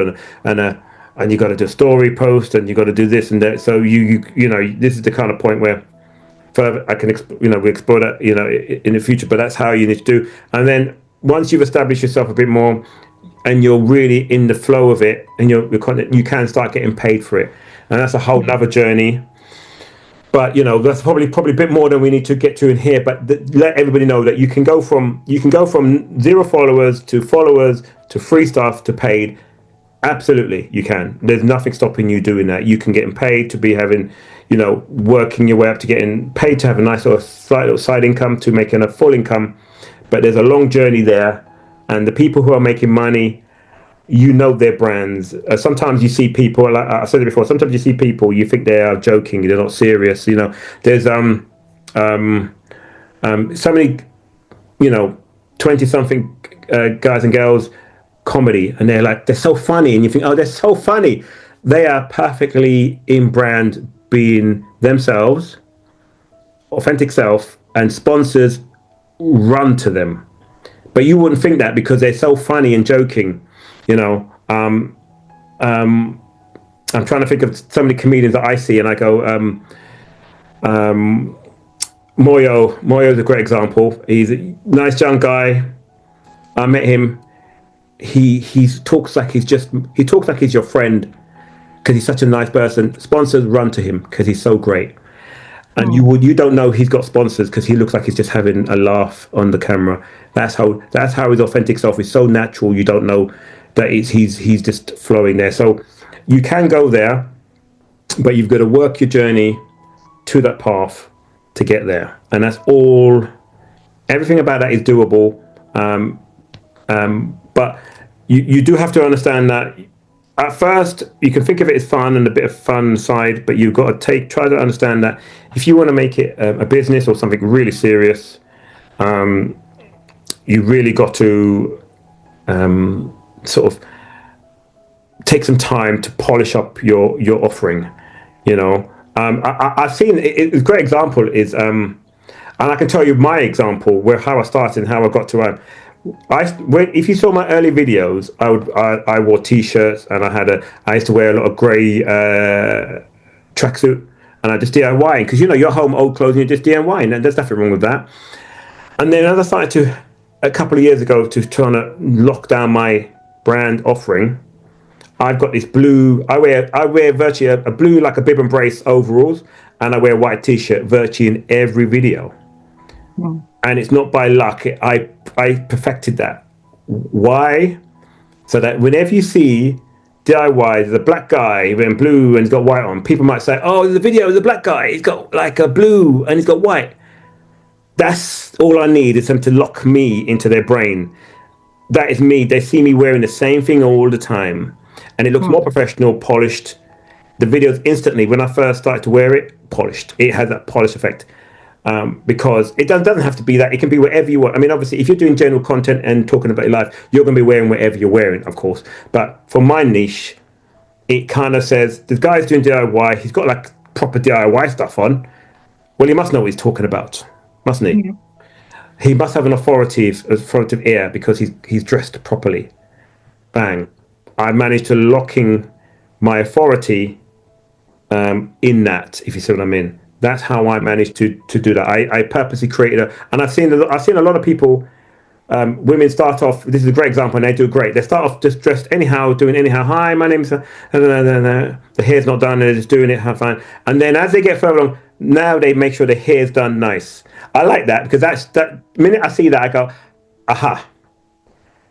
and you got to do a story post, and you got to do this and that. So this is the kind of point where further I can we explore that in the future. But that's how you need to do. And then once you've established yourself a bit more, and you're really in the flow of it, and your content, you can start getting paid for it, and that's a whole other journey. But that's probably a bit more than we need to get to in here. But let everybody know that you can go from zero followers to free stuff to paid. Absolutely, you can. There's nothing stopping you doing that. You can get paid to be having, working your way up to getting paid to have a nice sort of slight little side income to making a full income. But there's a long journey there, and the people who are making money, their brands. Sometimes you see people, like I said it before. Sometimes you see people, you think they are joking, they're not serious. There's so many, 20 something guys and girls comedy, and they're so funny, and you think, oh, they're so funny. They are perfectly in brand, being themselves, authentic self, and sponsors run to them. But you wouldn't think that, because they're so funny and joking. I'm trying to think of so many comedians that I see, and I go, Moyo's a great example. He's a nice young guy. I met him. He talks like he's your friend, because he's such a nice person. Sponsors run to him because he's so great, and Hmm. you don't know he's got sponsors, because he looks like he's just having a laugh on the camera. That's how his authentic self is, so natural. You don't know that he's just flowing there. So you can go there, but you've got to work your journey to that path to get there, and that's all. Everything about that is doable. But you do have to understand that at first you can think of it as fun and a bit of fun side, but you've got to try to understand that if you want to make it a business or something really serious, you really got to sort of take some time to polish up your offering. I've seen a great example is, and I can tell you my example where how I started and how I got to where if you saw my early videos, I wore t-shirts and I used to wear a lot of grey tracksuit, and I just DIY because you're home old clothes and you're just DIY, and there's nothing wrong with that. And then as I started to a couple of years ago to trying to lock down my brand offering, I've got this blue. I wear virtually a blue like a bib and brace overalls, and I wear a white t-shirt virtually in every video. And it's not by luck. I perfected that. Why? So that whenever you see DIY, there's a black guy in blue and he's got white on, people might say, "Oh, the video is a black guy. He's got like a blue and he's got white." That's all I need is them to lock me into their brain. That is me. They see me wearing the same thing all the time, and it looks more professional, polished. The videos instantly, when I first started to wear it, polished. It has that polish effect. Because it doesn't have to be that. It can be whatever you want. I mean, obviously, if you're doing general content and talking about your life, you're going to be wearing whatever you're wearing, of course. But for my niche, it kind of says, the guy's doing DIY, he's got like proper DIY stuff on. Well, he must know what he's talking about, mustn't he? He must have an authoritative ear because he's dressed properly. Bang. I managed to lock in my authority in that, if you see what I mean. That's how I managed to do that. I purposely created and I've seen a lot of people, women start off. This is a great example, and they do great. They start off just dressed anyhow, doing anyhow. Hi, my name's. The hair's not done, and they're just doing it. Have fun. And then as they get further along, now they make sure the hair's done nice. I like that because that minute I see that, I go, aha.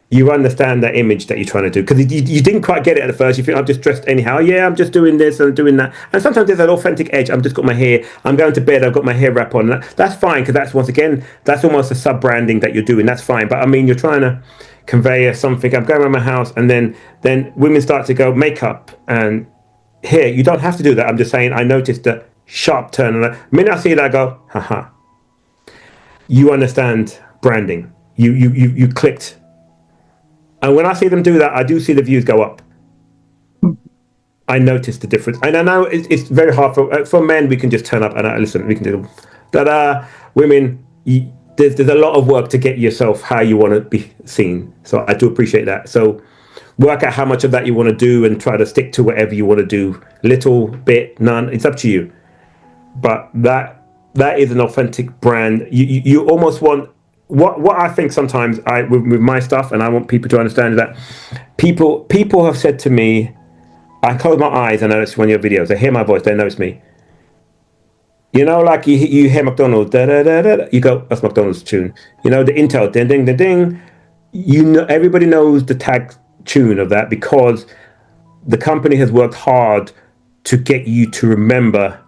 You understand that image that you're trying to do because you didn't quite get it at the first. You think I'm just dressed anyhow. Yeah, I'm just doing this and doing that. And sometimes there's an authentic edge. I'm just got my hair. I'm going to bed. I've got my hair wrap on. That's fine because that's once again that's almost a sub branding that you're doing. That's fine. But I mean, you're trying to convey something. I'm going around my house, and then women start to go makeup and hair. You don't have to do that. I'm just saying. I noticed the sharp turn. And the minute I see that, I go, haha. You understand branding. You clicked. And when I see them do that, I do see the views go up. I notice the difference. And I know it's very hard for men. We can just turn up and listen. We can do that. Women, there's a lot of work to get yourself how you want to be seen. So I do appreciate that. So work out how much of that you want to do and try to stick to whatever you want to do. Little bit, none. It's up to you. But that is an authentic brand. You almost want. What I think sometimes with my stuff, and I want people to understand is that people have said to me, I close my eyes and I notice one of your videos. They hear my voice, they notice me. Like you hear McDonald's, da da da da. You go, that's McDonald's tune. The Intel, ding ding ding ding. Everybody knows the tag tune of that because the company has worked hard to get you to remember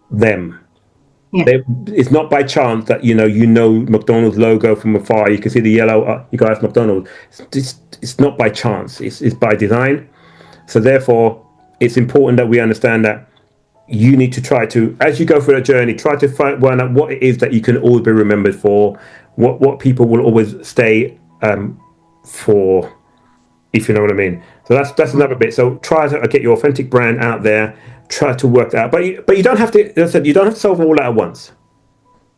them. Yeah. It's not by chance that you know McDonald's logo from afar. You can see the yellow. You go, that's McDonald's. It's not by chance. It's by design. So therefore, it's important that we understand that you need to try to, as you go through that journey, try to find out what it is that you can always be remembered for. What people will always stay for, if you know what I mean. So that's another bit. So try to get your authentic brand out there. Try to work that out, but you don't have to. As I said, you don't have to solve all that at once.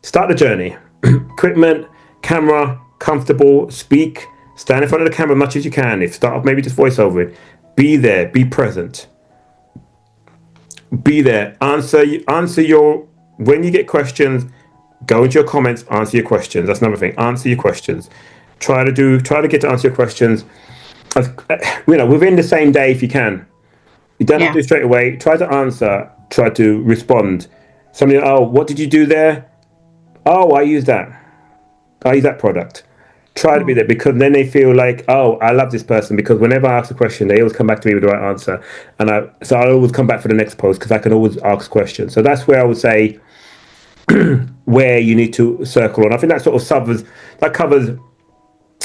Start the journey. Equipment, camera, comfortable. Speak. Stand in front of the camera as much as you can. If start off, maybe just voice over it. Be there. Be present. Be there. Answer your. When you get questions, go into your comments. Answer your questions. That's another thing. Answer your questions. Try to get to answer your questions. Within the same day if you can. You don't have to do it straight away. Try to answer. Try to respond. Somebody, what did you do there? Oh, I use that. I use that product. Try to be there because then they feel like, I love this person because whenever I ask a question, they always come back to me with the right answer. And I always come back for the next post because I can always ask questions. So that's where I would say where you need to circle on. I think that sort of covers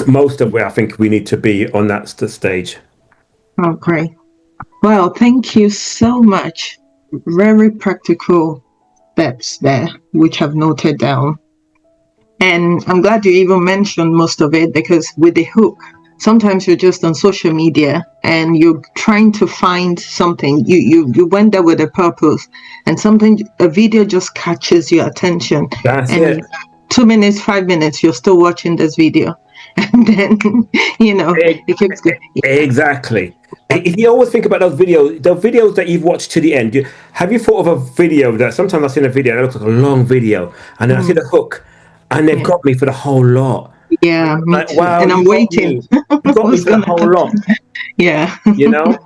most of where I think we need to be on that stage. Oh, great. Well, thank you so much. Very practical steps there, which I've noted down. And I'm glad you even mentioned most of it because with the hook, sometimes you're just on social media and you're trying to find something. You went there with a purpose, and a video just catches your attention. That's And it. 2 minutes, 5 minutes, you're still watching this video. And then, it keeps going. Exactly. If you always think about those videos that you've watched to the end, have you thought of a video that sometimes I've seen a video that looks like a long video, and then I see the hook, and they've Yeah. got me for the whole lot. Yeah, me Like, too. wow, And I'm you got waiting. me. You got me What's for the gonna whole happen? lot. Yeah. You know.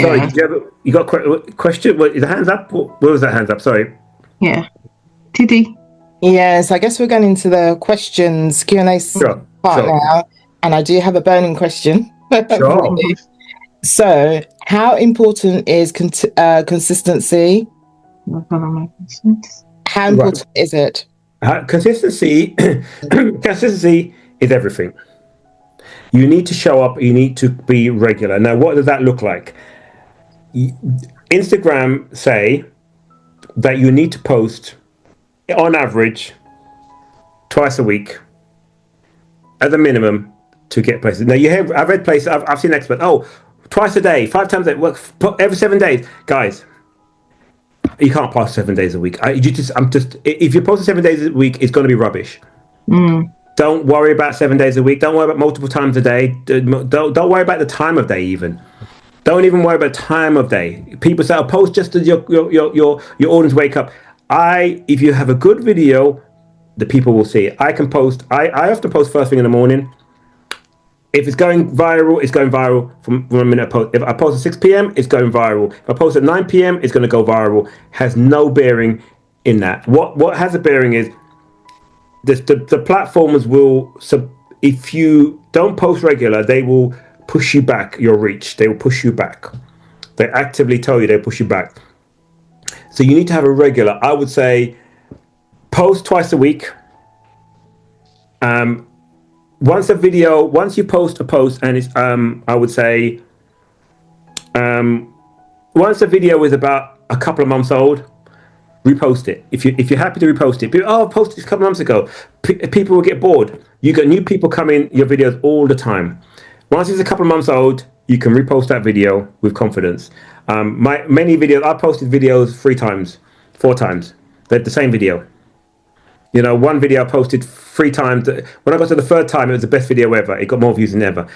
Sorry, Yeah. did you got a question? What, is the hands up? Where was that hands up? Sorry. Yeah. Titi. Yes, I guess we're going into the questions Q&A Sure. part Sure. now, and I do have a burning question. Sure. for you. So, how important is consistency? Not gonna make sense. How important is it? Consistency. Consistency is everything. You need to show up. You need to be regular. Now, what does that look like? Instagram say that you need to post on average twice a week as a minimum to get places. Now I've read places, I've seen experts, twice a day, 5 times a day, every 7 days. Guys, you can't post 7 days a week. If you're posting 7 days a week, it's going to be rubbish. Don't worry about 7 days a week. Don't worry about multiple times a day. Don't worry about the time of day even. Don't even worry about time of day. People say, post just as your audience wake up. If you have a good video, the people will see it. I often post first thing in the morning. If it's going viral, it's going viral from the minute I post. If I post at 6 p.m., it's going viral. If I post at 9 p.m., it's going to go viral. Has no bearing in that. What has a bearing is the platforms will, if you don't post regular, they will push you back your reach. They will push you back. They actively tell you they push you back. So you need to have a regular, I would say, post twice a week. Once you post a post, and it's I would say once a video is about a couple of months old, repost it. If you're happy to repost it, I posted this a couple of months ago. People will get bored. You got new people coming your videos all the time. Once it's a couple of months old, you can repost that video with confidence. Many videos, I posted videos 3 times, 4 times. They're the same video. One video I posted 3 times. When I got to the 3rd time, it was the best video ever. It got more views than ever.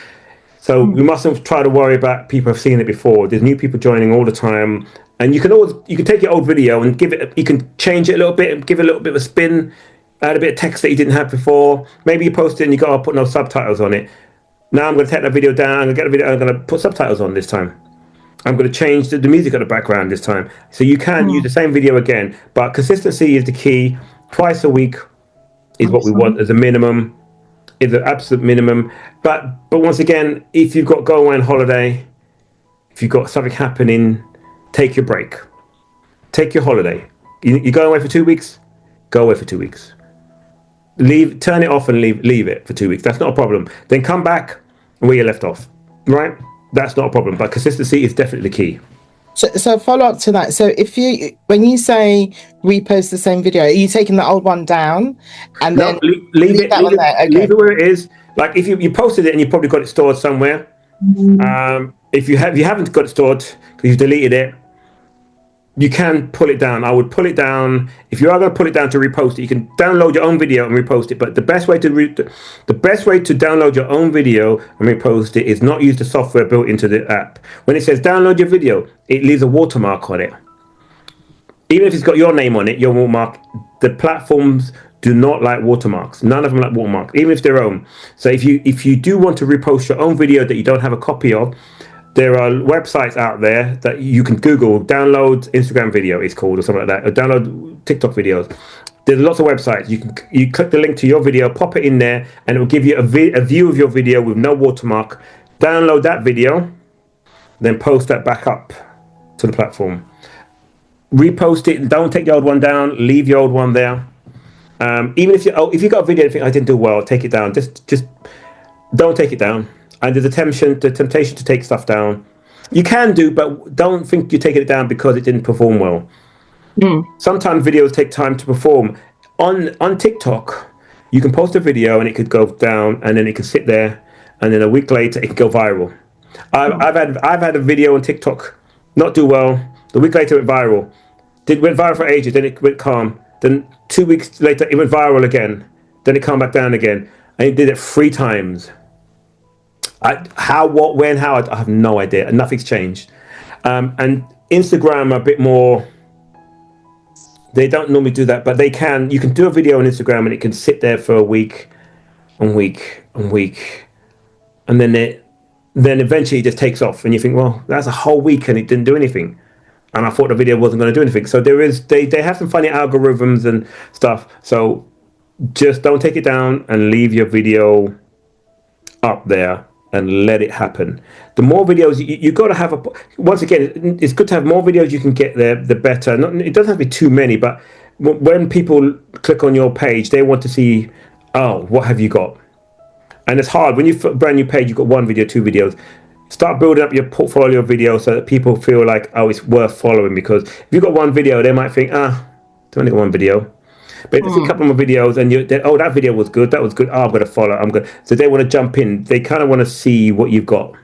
So we mustn't try to worry about people have seen it before. There's new people joining all the time, and you can take your old video and you can change it a little bit, and give it a little bit of a spin, add a bit of text that you didn't have before. Maybe you post it and you go, I'll put no subtitles on it. Now I'm going to take that video down. I'm going to put subtitles on this time. I'm going to change the music in the background this time. So you can use the same video again, but consistency is the key. Twice a week is what we want as a minimum, is an absolute minimum. But once again, if you've got to go away on holiday, if you've got something happening, take your break. Take your holiday. You're going away for 2 weeks? Go away for 2 weeks. Turn it off and leave it for 2 weeks. That's not a problem. Then come back where you left off, right? That's not a problem. But consistency is definitely the key. So follow up to that. So when you say repost the same video, are you taking the old one down and then leave it there? Okay. Leave it where it is. Like if you posted it and you probably got it stored somewhere. If you haven't got it stored because you've deleted it, you can pull it down. I would pull it down. If you are going to pull it down to repost it, you can download your own video and repost it. But the best way to download your own video and repost it is not use the software built into the app. When it says download your video, it leaves a watermark on it. Even if it's got your name on it, your watermark, the platforms do not like watermarks. None of them like watermarks, even if they're own. So if you do want to repost your own video that you don't have a copy of, there are websites out there that you can Google, download Instagram video, it's called, or something like that, or download TikTok videos. There's lots of websites. You click the link to your video, pop it in there, and it will give you a view of your video with no watermark. Download that video, then post that back up to the platform. Repost it. Don't take the old one down. Leave your old one there. Even if you got a video and think I didn't do well, take it down. Just don't take it down. And there's the temptation to take stuff down. You can do, but don't think you're taking it down because it didn't perform well. Sometimes videos take time to perform. On TikTok, you can post a video and it could go down and then it could sit there and then a week later it can go viral. I've had a video on TikTok not do well. The week later it went viral. It went viral for ages, then it went calm. Then 2 weeks later it went viral again. Then it calmed back down again. And it did it 3 times. How, what, when, how, I have no idea. And nothing's changed. And Instagram are a bit more, they don't normally do that, but they can. You can do a video on Instagram and it can sit there for a week and week and week. And then eventually it just takes off. And you think, well, that's a whole week and it didn't do anything. And I thought the video wasn't going to do anything. So they have some funny algorithms and stuff. So just don't take it down and leave your video up there and let it happen. The more videos you got to have once again, it's good to have more videos you can get there, the better. It doesn't have to be too many, but when people click on your page, they want to see, oh, what have you got? And it's hard when you've a brand new page, you've got 1 video, 2 videos. Start building up your portfolio of videos so that people feel like, oh, it's worth following, because if you've got 1 video, they might think, it's only got 1 video. But if there's a couple more videos and that video was good, that was good, I'm going to follow, I'm good. So they want to jump in. They kind of want to see what you've got.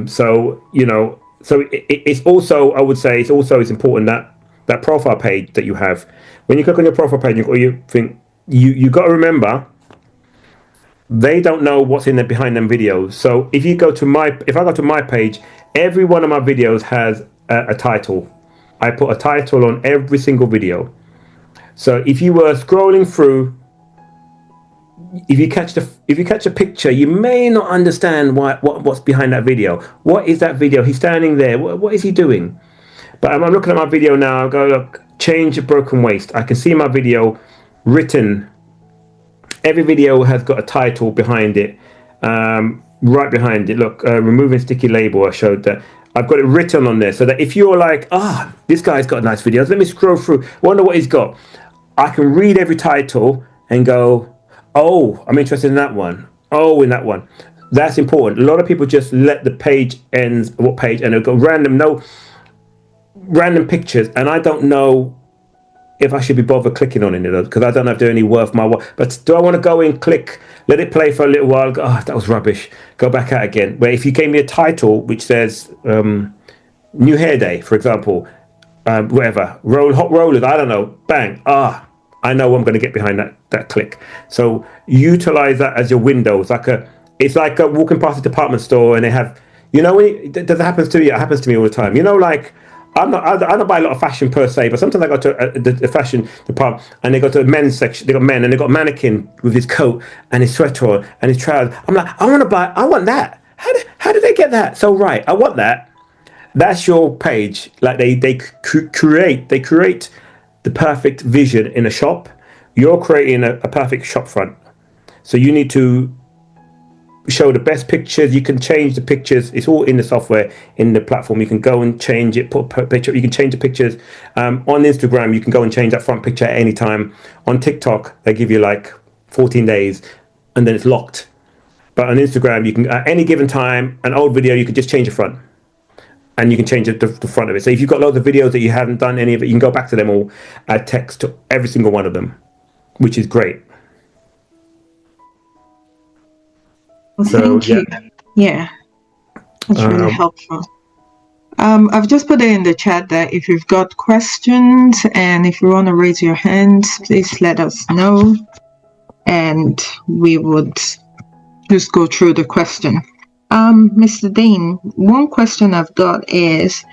So, so it's also, I would say, it's important that profile page that you have. When you click on your profile page, you think, you got to remember, they don't know what's in there behind them videos. So if I go to my page, every one of my videos has a title. I put a title on every single video. So if you were scrolling through, if you catch a picture, you may not understand what's behind that video. What is that video? He's standing there. What is he doing? But I'm looking at my video now. I go, look, change a broken waste. I can see my video written. Every video has got a title behind it, right behind it. Look, removing sticky label. I showed that. I've got it written on there so that if you're like, this guy's got nice videos, let me scroll through, wonder what he's got. I can read every title and go, oh, I'm interested in that one. Oh, in that one. That's important. A lot of people just let the page ends, what page, and they'll go random pictures, and I don't know if I should be bothered clicking on any of those, because I don't know if they're any worth my while. But do I want to go in, click, let it play for a little while, go, that was rubbish, go back out again? Where if you gave me a title which says New Hair Day, for example, whatever, hot rollers, I don't know, bang, I know I'm going to get behind that click. So utilize that as your window. It's like walking past a department store and they have, does it happen to you? It happens to me all the time. Like, I don't buy a lot of fashion per se, but sometimes I go to the fashion department and they go to the men's section. They got men and they got a mannequin with his coat and his sweater on and his trousers. I'm like, I want that. How did they get that? So right, I want that. That's your page. Like they create the perfect vision in a shop. You're creating a perfect shop front. So you need to show the best pictures. You can change the pictures. It's all in the software, in the platform. You can go and change it, put a picture. You can change the pictures. On Instagram, you can go and change that front picture at any time. On TikTok, they give you like 14 days and then it's locked. But on Instagram, you can, at any given time, an old video, you can just change the front. And you can change the front of it. So if you've got loads of videos that you haven't done any of it, you can go back to them all, add text to every single one of them, which is great. Well, thank you. Yeah, that's really helpful. I've just put it in the chat that if you've got questions and if you want to raise your hand, please let us know. And we would just go through the question. Mr. Dean, one question I've got is,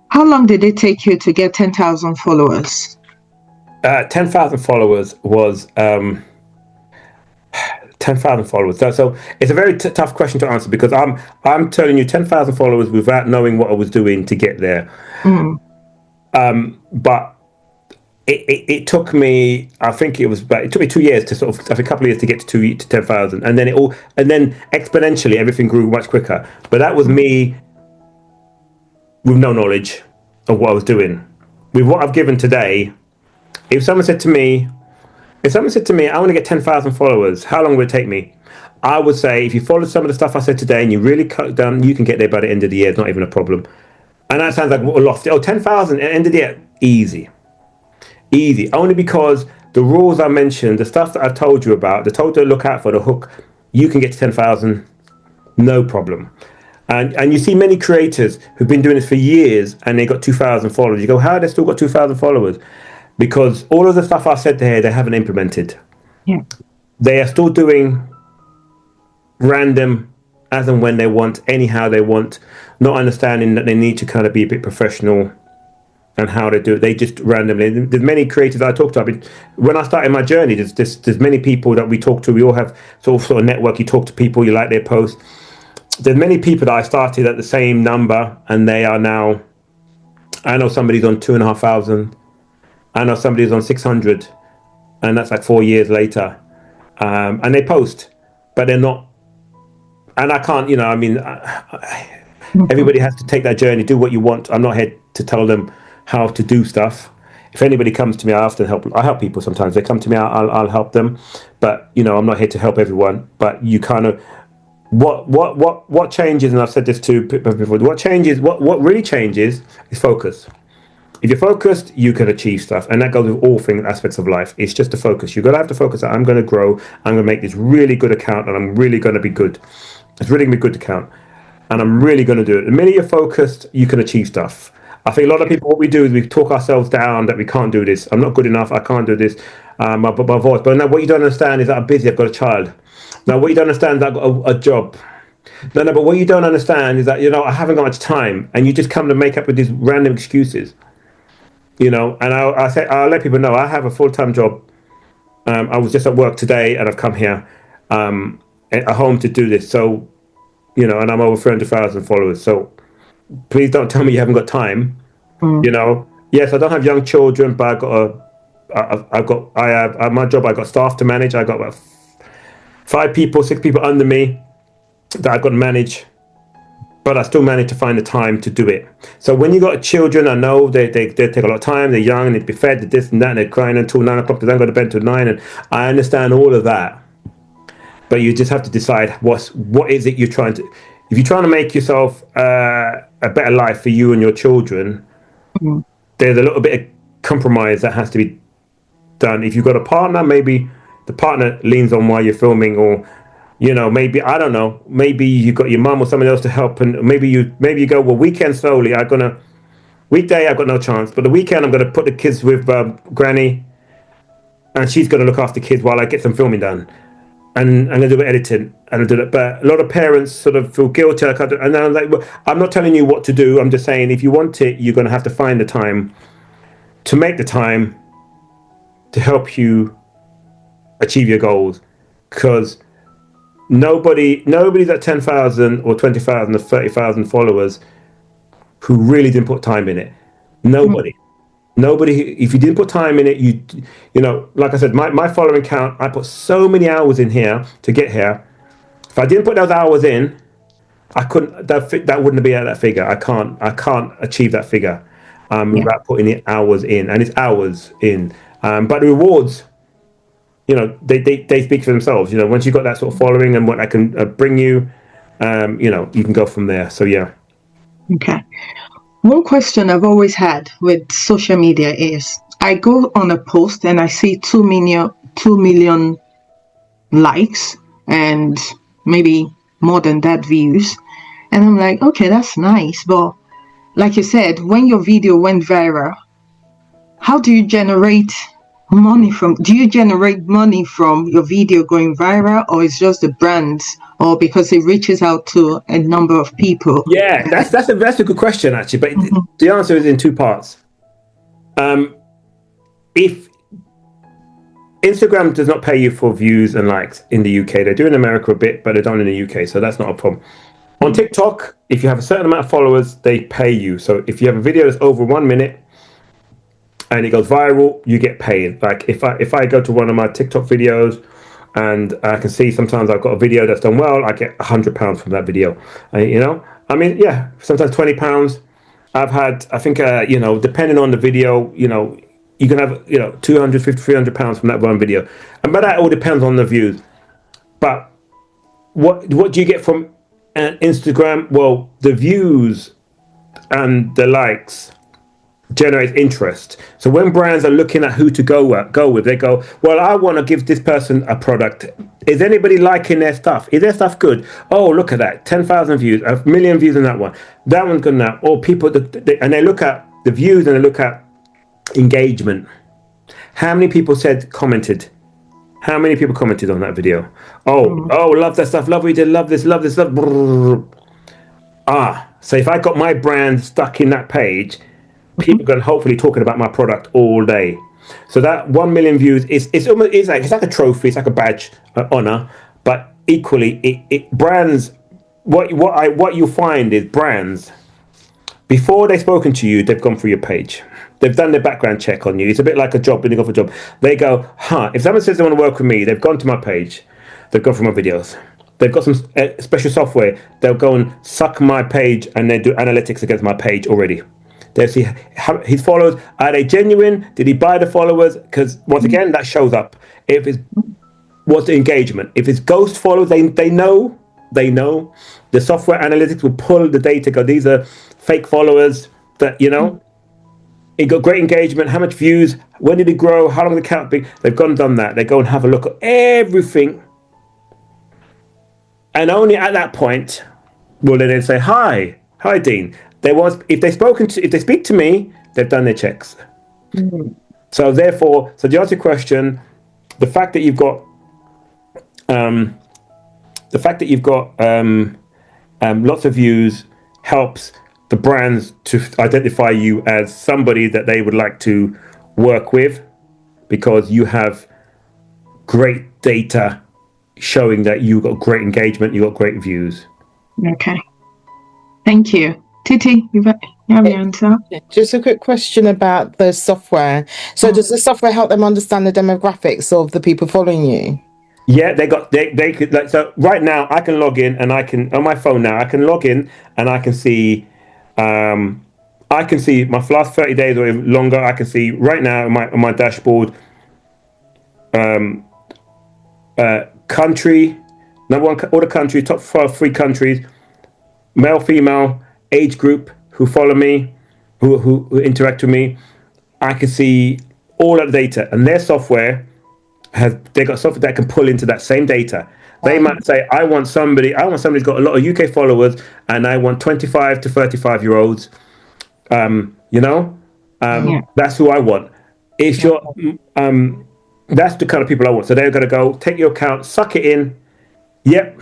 how long did it take you to get 10,000 followers? 10,000 followers was 10,000 followers. So it's a very tough question to answer, because I'm telling you 10,000 followers without knowing what I was doing to get there. But it took me, I think it took me 2 years to sort of, I think a couple of years to get to 10,000, and then exponentially everything grew much quicker. But that was me with no knowledge of what I was doing. With what I've given today, if someone said to me, I want to get 10,000 followers, how long would it take me? I would say, if you followed some of the stuff I said today and you really cut it down, you can get there by the end of the year. It's not even a problem. And that sounds like a lot. 10,000 at the end of the year, easy. Only because the rules I mentioned, the stuff that I've told you about, the told to look out for, the hook, you can get to 10,000, no problem. And you see many creators who've been doing this for years and they got 2,000 followers. You go, how have they still got 2,000 followers? Because all of the stuff I said here, they haven't implemented. Yeah. They are still doing random as and when they want, anyhow they want, not understanding that they need to kind of be a bit professional and how they do it. They just randomly. There's many creators I talk to. I mean, when I started my journey, there's many people that we talk to. We all have sort of network. You talk to people, you like their posts. There's many people that I started at the same number, and they are now. I know somebody's on 2,500. I know somebody's on 600, and that's like 4 years later. And they post, but they're not. And I can't, I mean, everybody has to take that journey, do what you want. I'm not here to tell them how to do stuff. If anybody comes to me, I often help. I help people sometimes. They come to me, I'll help them. But I'm not here to help everyone. But you kind of what changes, and I've said this to people before. What really changes is focus. If you're focused, you can achieve stuff, and that goes with all things, aspects of life. It's just a focus. You've got to have to focus that I'm going to grow. I'm going to make this really good account, and I'm really going to be good. It's really going to be good account, and I'm really going to do it. The minute you're focused, you can achieve stuff. I think a lot of people, what we do is we talk ourselves down that we can't do this. I'm not good enough. I can't do this. My voice. But now what you don't understand is that I'm busy. I've got a child. Now what you don't understand is I've got a job. No, but what you don't understand is that I haven't got much time, and you just come to make up with these random excuses. And I'll let people know I have a full-time job. I was just at work today, and I've come here at home to do this. So, and I'm over 300,000 followers. So please don't tell me you haven't got time. Yes, I don't have young children, but I have my job. I got staff to manage. I got about 6 people under me that I've got to manage. But I still manage to find the time to do it. So when you got children, I know they take a lot of time. They're young and they be fed, this and that, and they're crying until 9 o'clock. They don't go to bed until 9, and I understand all of that. But you just have to decide what is it you're trying to. If you're trying to make yourself a better life for you and your children, there's a little bit of compromise that has to be done. If you've got a partner, maybe the partner leans on while you're filming, or maybe, I don't know, maybe you got your mum or someone else to help, and maybe you go, well, weekend slowly, weekday I've got no chance, but the weekend I'm gonna put the kids with granny, and she's gonna look after the kids while I get some filming done, and I'm gonna do the editing, and I do that. But a lot of parents sort of feel guilty, and I'm like, well, I'm not telling you what to do, I'm just saying if you want it, you're gonna have to find the time to make the time to help you achieve your goals, because nobody's at 10,000 or 20,000 or 30,000 followers who really didn't put time in it. Nobody. If you didn't put time in it, like I said, my following count, I put so many hours in here to get here. If I didn't put those hours in, I couldn't. That wouldn't be at that figure. I can't achieve that figure without putting the hours in, and it's hours in. But the rewards, they speak for themselves. Once you've got that sort of following and what that can bring you, you can go from there. So yeah. Okay. One question I've always had with social media is I go on a post and I see 2 million likes and maybe more than that views, and I'm like, okay, that's nice, but like you said, when your video went viral, how do you generate money from? Do you generate money from your video going viral, or it's just the brands, or because it reaches out to a number of people? Yeah, that's a good question actually, but the answer is in two parts. If Instagram does not pay you for views and likes in the UK, they do in America a bit, but they don't in the UK, so that's not a problem. On TikTok, if you have a certain amount of followers, they pay you. So if you have a video that's over 1 minute and it goes viral, you get paid. Like if I go to one of my TikTok videos and I can see sometimes I've got a video that's done well, I get £100 from that video. Sometimes £20. I've had, I think, depending on the video, you can have, £250, £300 from that one video. And but that all depends on the views. But what do you get from Instagram? Well, the views and the likes generates interest. So when brands are looking at who to go with, they go, well, I want to give this person a product. Is anybody liking their stuff? Is their stuff good? Oh, look at that, 10,000 views, 1,000,000 views on that one. That one's good now. Or people, and they look at the views and they look at engagement. How many people commented? How many people commented on that video? Oh, love that stuff. Love what you did. Love this. Love this. So if I got my brand stuck in that page, people are going to hopefully talking about my product all day. So that 1,000,000 views it's like a trophy. It's like a badge, honor. But equally, it brands. What you find is brands, before they've spoken to you, they've gone through your page. They've done their background check on you. It's a bit like a job, when they go for a job. They go, if someone says they want to work with me, they've gone to my page. They've gone through my videos. They've got some special software. They'll go and suck my page and they do analytics against my page already. They'll see his followers. Are they genuine? Did he buy the followers? Because once again, that shows up. If it's what's the engagement? If it's ghost followers, they know. The software analytics will pull the data. Go, these are fake followers. That it got great engagement. How much views? When did it grow? How long did the account be? They've gone and done that. They go and have a look at everything, and only at that point will they then say, "Hi, Dean." If they speak to me, they've done their checks. So therefore, to answer your question, the fact that you've got lots of views helps the brands to identify you as somebody that they would like to work with, because you have great data showing that you got great engagement, you got great views. Okay, thank you. Titi, you have your answer? Just a quick question about the software. So does the software help them understand the demographics of the people following you? Yeah, they could, like, so right now I can log in and I can, on my phone now, I can log in and I can see my last 30 days or even longer. I can see right now on my dashboard, country, number one, all the countries, top 3 countries, male, female, age group who follow me, who interact with me. I can see all that data, and their software they got software that can pull into that same data. They might say, I want somebody who's got a lot of UK followers, and I want 25 to 35 year olds. That's who I want. If you're, that's the kind of people I want. So they're going to go take your account, suck it in. Yep.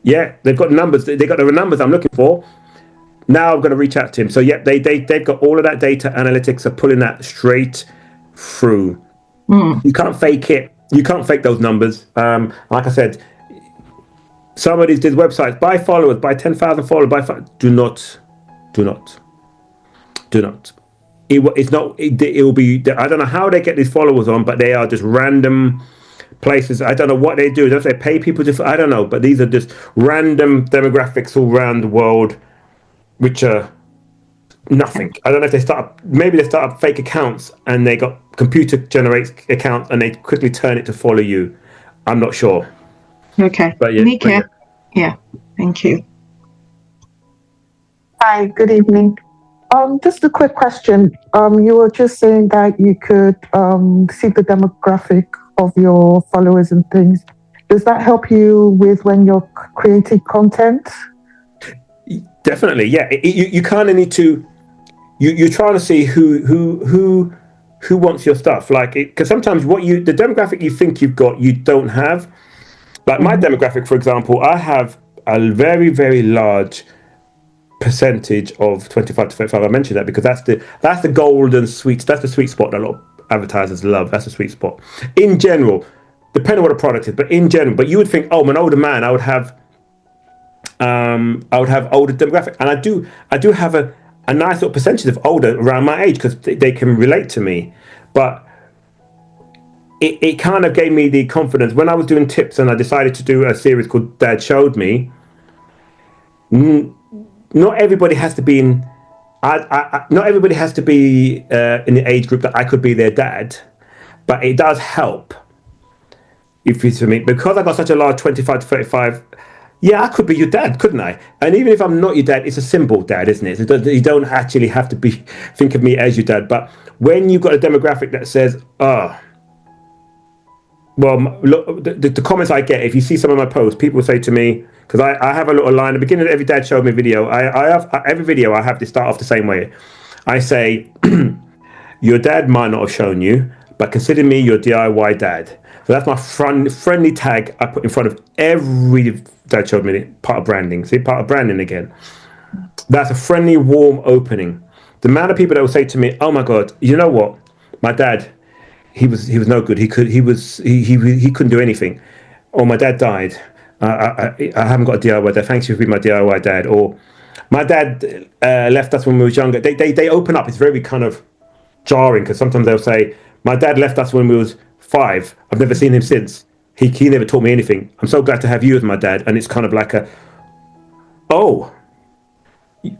Yeah. They've got numbers. They got the numbers I'm looking for. Now I'm going to reach out to him. So they've got all of that data analytics are pulling that straight through. You can't fake it. You can't fake those numbers. Like I said, some of these websites, buy followers, buy 10,000 followers, do not. It's not. It will be. I don't know how they get these followers on, but they are just random places. I don't know what they do. Don't they pay people to? I don't know. But these are just random demographics all around the world, which are nothing. I don't know if they start up fake accounts and they got computer generates accounts and they quickly turn it to follow you. I'm not sure. Okay. But yeah, Nika. Yeah. Thank you. Hi, good evening. Just a quick question. You were just saying that you could see the demographic of your followers and things. Does that help you with when you're creating content? Definitely, yeah. You kind of need to. You're trying to see who wants your stuff, like, because sometimes the demographic you think you've got, you don't have. Like my demographic, for example, I have a very, very large percentage of 25 to 35. I mentioned that because that's the golden sweet. That's the sweet spot that a lot of advertisers love. That's the sweet spot. In general, depending on what the product is, but in general, but you would think, I'm an older man, I would have older demographic, and I do have a nice little percentage of older around my age because they can relate to me. But it kind of gave me the confidence when I was doing tips, and I decided to do a series called Dad Showed Me. Not everybody has to be in. Not everybody has to be in the age group that I could be their dad, but it does help. If you to me, because I got such a large 25 to 35 yeah, I could be your dad, couldn't I? And even if I'm not your dad, it's a symbol dad, isn't it? You don't actually have to think of me as your dad. But when you've got a demographic that says, oh, well, look, the comments I get, if you see some of my posts, people say to me, because I have a little line at the beginning of every Dad Showed Me video. I have every video I have to start off the same way. I say, your dad might not have shown you, but consider me your DIY dad. So that's my friendly tag I put in front of every Dad Showed Me part of branding. See, part of branding again. That's a friendly, warm opening. The amount of people that will say to me, oh my God, you know what? My dad, he was no good. He couldn't do anything. Or my dad died. I haven't got a DIY dad. Thanks for being my DIY dad. Or my dad left us when we was younger. They open up. It's very kind of jarring because sometimes they'll say, my dad left us when we was 5. I've never seen him since. He never taught me anything. I'm so glad to have you as my dad. And it's kind of like oh,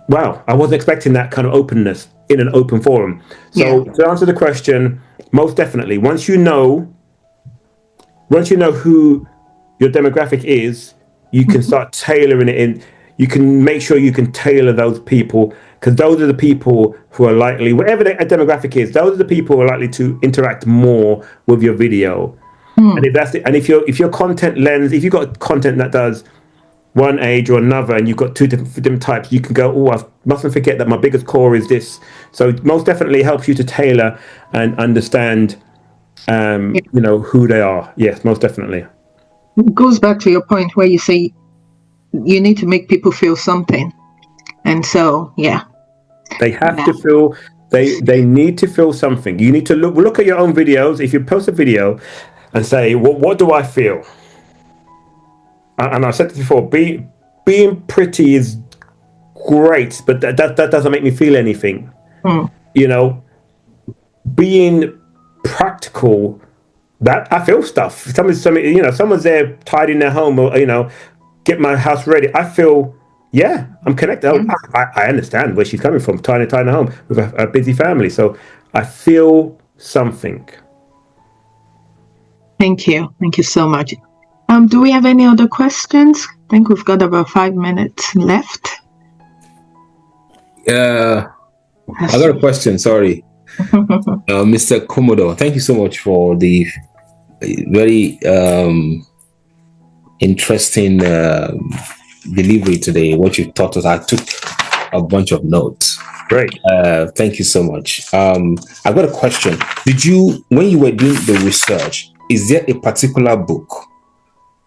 wow, I wasn't expecting that kind of openness in an open forum. So to answer the question, most definitely, once you know who your demographic is, you can start tailoring it in. You can make sure you can tailor those people, because those are the people who are likely, whatever a demographic is, those are the people who are likely to interact more with your video. And if your content lens, if you've got content that does one age or another, and you've got two different types, you can go, I mustn't forget that my biggest core is this. So it most definitely helps you to tailor and understand, who they are. Yes, most definitely. It goes back to your point where you say you need to make people feel something. And so, they have to feel, they need to feel something. You need to look at your own videos. If you post a video and say, what do I feel? And I've said this before, being pretty is great, but that doesn't make me feel anything. Being practical, that I feel stuff. Someone's there tidying their home, or get my house ready. I feel, I'm connected. I understand where she's coming from, tidying her home with a busy family. So I feel something. Thank you so much. Do we have any other questions? I think we've got about 5 minutes left. I got a question. Sorry, Mr. Komodo. Thank you so much for the very interesting delivery today. What you taught us, I took a bunch of notes. Great. Thank you so much. I've got a question. When you were doing the research, is there a particular book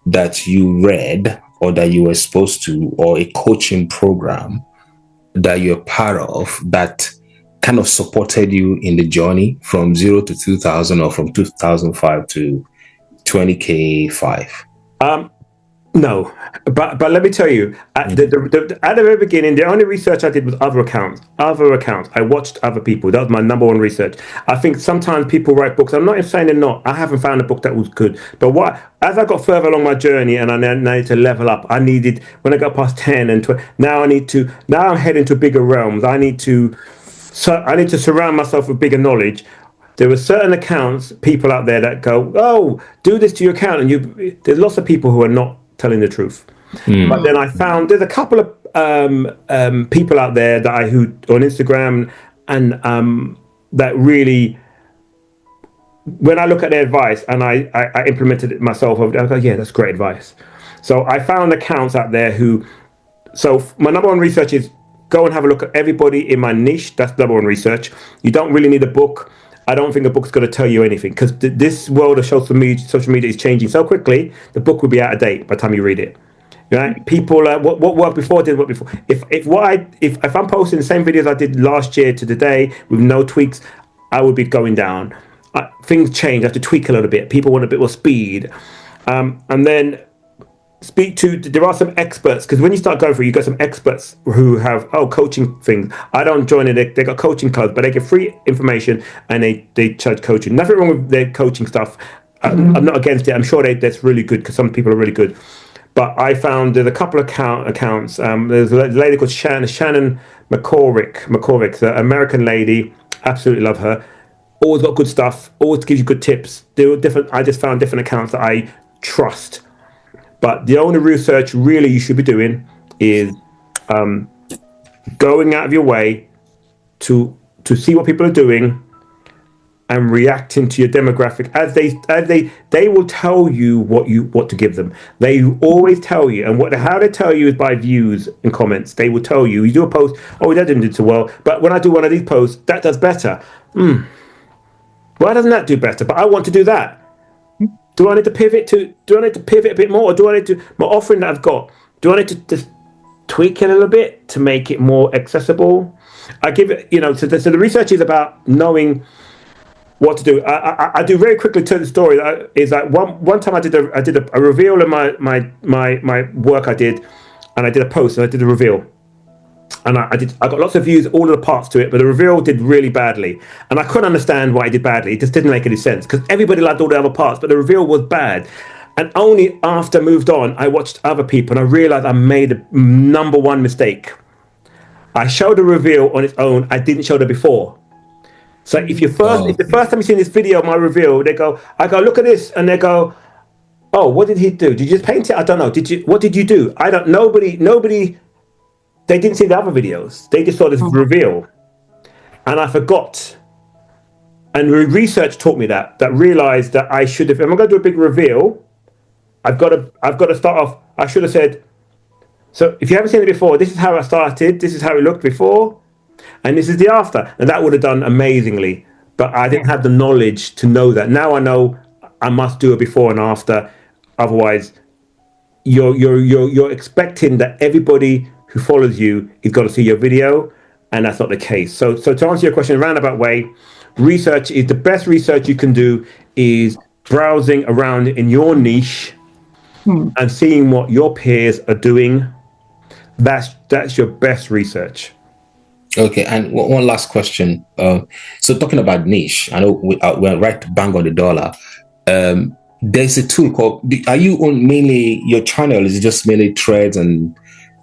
that you read or that you were supposed to, or a coaching program that you're part of that kind of supported you in the journey from 0 to 2000 or from 2005 to 20K5? No, but let me tell you, at the very beginning, the only research I did was other accounts. I watched other people. That was my number one research. I think sometimes people write books. I'm not saying they're not. I haven't found a book that was good. But as I got further along my journey and I needed to level up, when I got past 10 and 12, now I'm heading to bigger realms. I need to surround myself with bigger knowledge. There were certain accounts, people out there that go, oh, do this to your account. And there's lots of people who are not telling the truth. But then I found there's a couple of people out there who on Instagram and that really, when I look at their advice and I implemented it myself, I go, yeah, that's great advice. So I found accounts out there so my number one research is go and have a look at everybody in my niche. That's number one research. You don't really need a book. I don't think a book's going to tell you anything, because this world of social media is changing so quickly. The book will be out of date by the time you read it. Right? People, what worked before didn't work before. If I'm posting the same videos I did last year to today with no tweaks, I would be going down. Things change. I have to tweak a little bit. People want a bit more speed, and then there are some experts, because when you start going through, you got some experts who have coaching things. I don't join it. They got coaching clubs, but they get free information and they charge coaching. Nothing wrong with their coaching stuff. I'm not against it. I'm sure that's really good, because some people are really good. But I found there's a couple of accounts. There's a lady called Shannon McCormick, the American lady. Absolutely love her. Always got good stuff. Always gives you good tips. I just found different accounts that I trust. But the only research really you should be doing is going out of your way to see what people are doing and reacting to your demographic as they will tell you what to give them. They always tell you, and how they tell you is by views and comments. They will tell you do a post, oh, that didn't do so well, but when I do one of these posts, that does better. Why doesn't that do better? But I want to do that. Do I need to pivot a bit more, or do I need to my offering that I've got? Do I need to just tweak it a little bit to make it more accessible? I give it, so the research is about knowing what to do. I do very quickly tell the story. Is that one time I did a reveal in my work I did, and I did a post and I did a reveal, and I got lots of views, all of the parts to it, but the reveal did really badly, and I couldn't understand why it did badly. It just didn't make any sense because everybody liked all the other parts, but the reveal was bad. And only after I moved on, I watched other people and I realized I made the number one mistake. I showed the reveal on its own. I didn't show the before. So if the first time you see this video, my reveal, I go, look at this, and they go, oh, what did he do? Did you just paint it? I don't know. What did you do? Nobody. They didn't see the other videos. They just saw this reveal, and I forgot. And research taught me that realized that I should have. If I'm going to do a big reveal, I've got to start off. I should have said. So if you haven't seen it before, this is how I started. This is how it looked before. And this is the after, and that would have done amazingly. But I didn't have the knowledge to know that. Now I know I must do a before and after. Otherwise, you're expecting that everybody who follows you is going to see your video, and that's not the case. So to answer your question in a roundabout way, research is the best research you can do. Is browsing around in your niche and seeing what your peers are doing. That's your best research. Okay, and one last question. So talking about niche, I know we're right bang on the dollar. There's a tool called. Are you on mainly your channel? Is it just mainly Threads and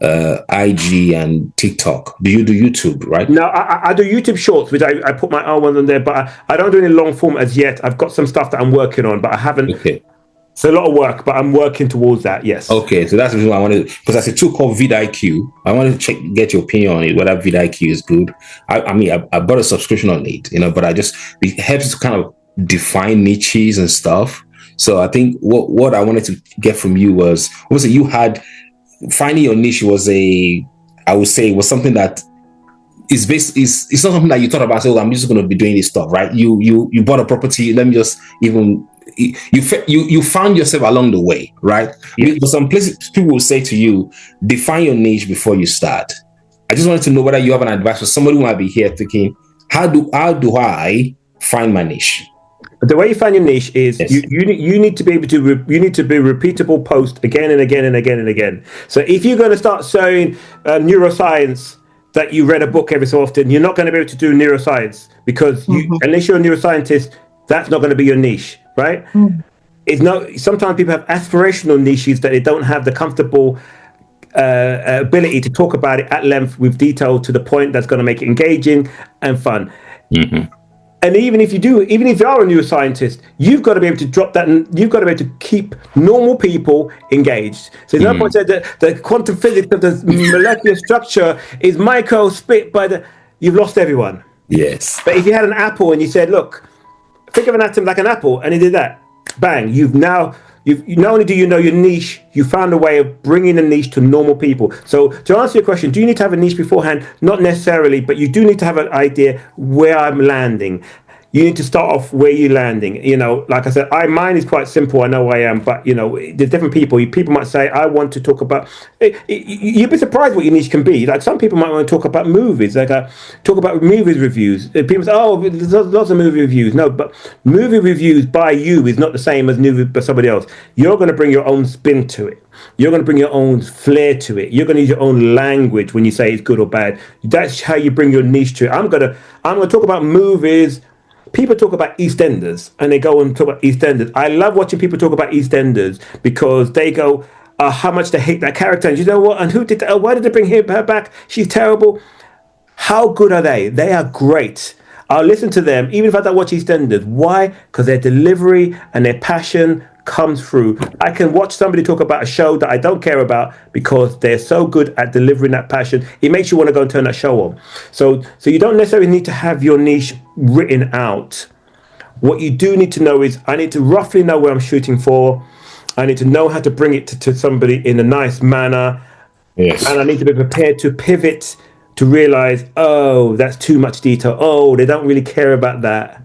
IG and TikTok? Do you do YouTube? Right? No, I do YouTube Shorts, which I put my own one on there, but I don't do any long form as yet. I've got some stuff that I'm working on, but I haven't. Okay. It's a lot of work, but I'm working towards that. Yes. Okay, so that's the reason why I wanted, because there's a tool called vidIQ. I wanted to get your opinion on it, whether vidIQ is good. I mean, I bought a subscription on it, but it helps to kind of define niches and stuff. So I think what I wanted to get from you was you had finding your niche was was something that is it's not something that you thought about. So I'm just going to be doing this stuff, right? You bought a property. Let me just even. You found yourself along the way, right? Yeah. But some places people will say to you, define your niche before you start. I just wanted to know whether you have an advice for somebody who might be here thinking, how do I find my niche? The way you find your niche is you need to be able to you need to be repeatable post again and again and again and again. So if you're going to start showing neuroscience that you read a book every so often, you're not going to be able to do neuroscience because unless you're a neuroscientist, that's not going to be your niche. Right? It's not. Sometimes people have aspirational niches that they don't have the comfortable ability to talk about it at length with detail to the point that's going to make it engaging and fun. And even if you are a neuroscientist, you've got to be able to drop that, and you've got to be able to keep normal people engaged. So there's no point saying that the quantum physics of the molecular structure is micro split by you've lost everyone. Yes. But if you had an apple and you said, look, think of an atom like an apple, and he did that. Bang! You not only do you know your niche, you found a way of bringing the niche to normal people. So to answer your question, do you need to have a niche beforehand? Not necessarily, but you do need to have an idea where I'm landing. You need to start off where you're landing. Like I said, mine is quite simple. I know I am, but there's different people. People might say, I want to talk about. You'd be surprised what your niche can be. Like some people might want to talk about movies. Like talk about movies reviews. People say, oh, there's lots of movie reviews. No, but movie reviews by you is not the same as movie by somebody else. You're going to bring your own spin to it. You're going to bring your own flair to it. You're going to use your own language when you say it's good or bad. That's how you bring your niche to it. I'm going to talk about movies. People talk about EastEnders and they go and talk about EastEnders. I love watching people talk about EastEnders because they go, how much they hate that character. And you know what? And who did that? Why did they bring her back? She's terrible. How good are they? They are great. I'll listen to them, even if I don't watch EastEnders. Why? Because their delivery and their passion comes through. I can watch somebody talk about a show that I don't care about because they're so good at delivering that passion. It makes you want to go and turn that show on. So you don't necessarily need to have your niche written out. What you do need to know is I need to roughly know where I'm shooting for. I need to know how to bring it to somebody in a nice manner. Yes. And I need to be prepared to pivot to realize, oh, that's too much detail. Oh, they don't really care about that.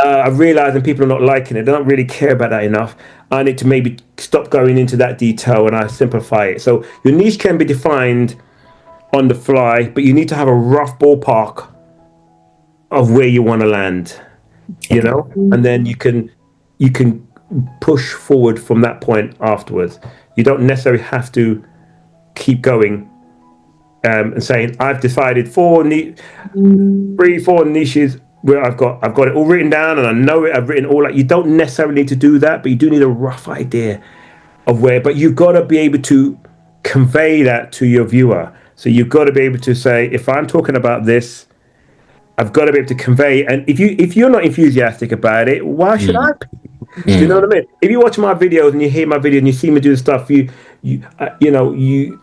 I'm realizing people are not liking it. They don't really care about that enough. I need to maybe stop going into that detail and I simplify it. So your niche can be defined on the fly, but you need to have a rough ballpark of where you want to land, you know, and then you can push forward from that point afterwards. You don't necessarily have to keep going and saying I've decided 4 niches where I've got it all written down and I know it. I've written all that. You don't necessarily need to do that, but you do need a rough idea of where. But you've got to be able to convey that to your viewer. So you've got to be able to say, if I'm talking about this, I've got to be able to convey. And if you're not enthusiastic about it, why should I be? Do you know what I mean? If you watch my videos and you hear my video and you see me do the stuff, I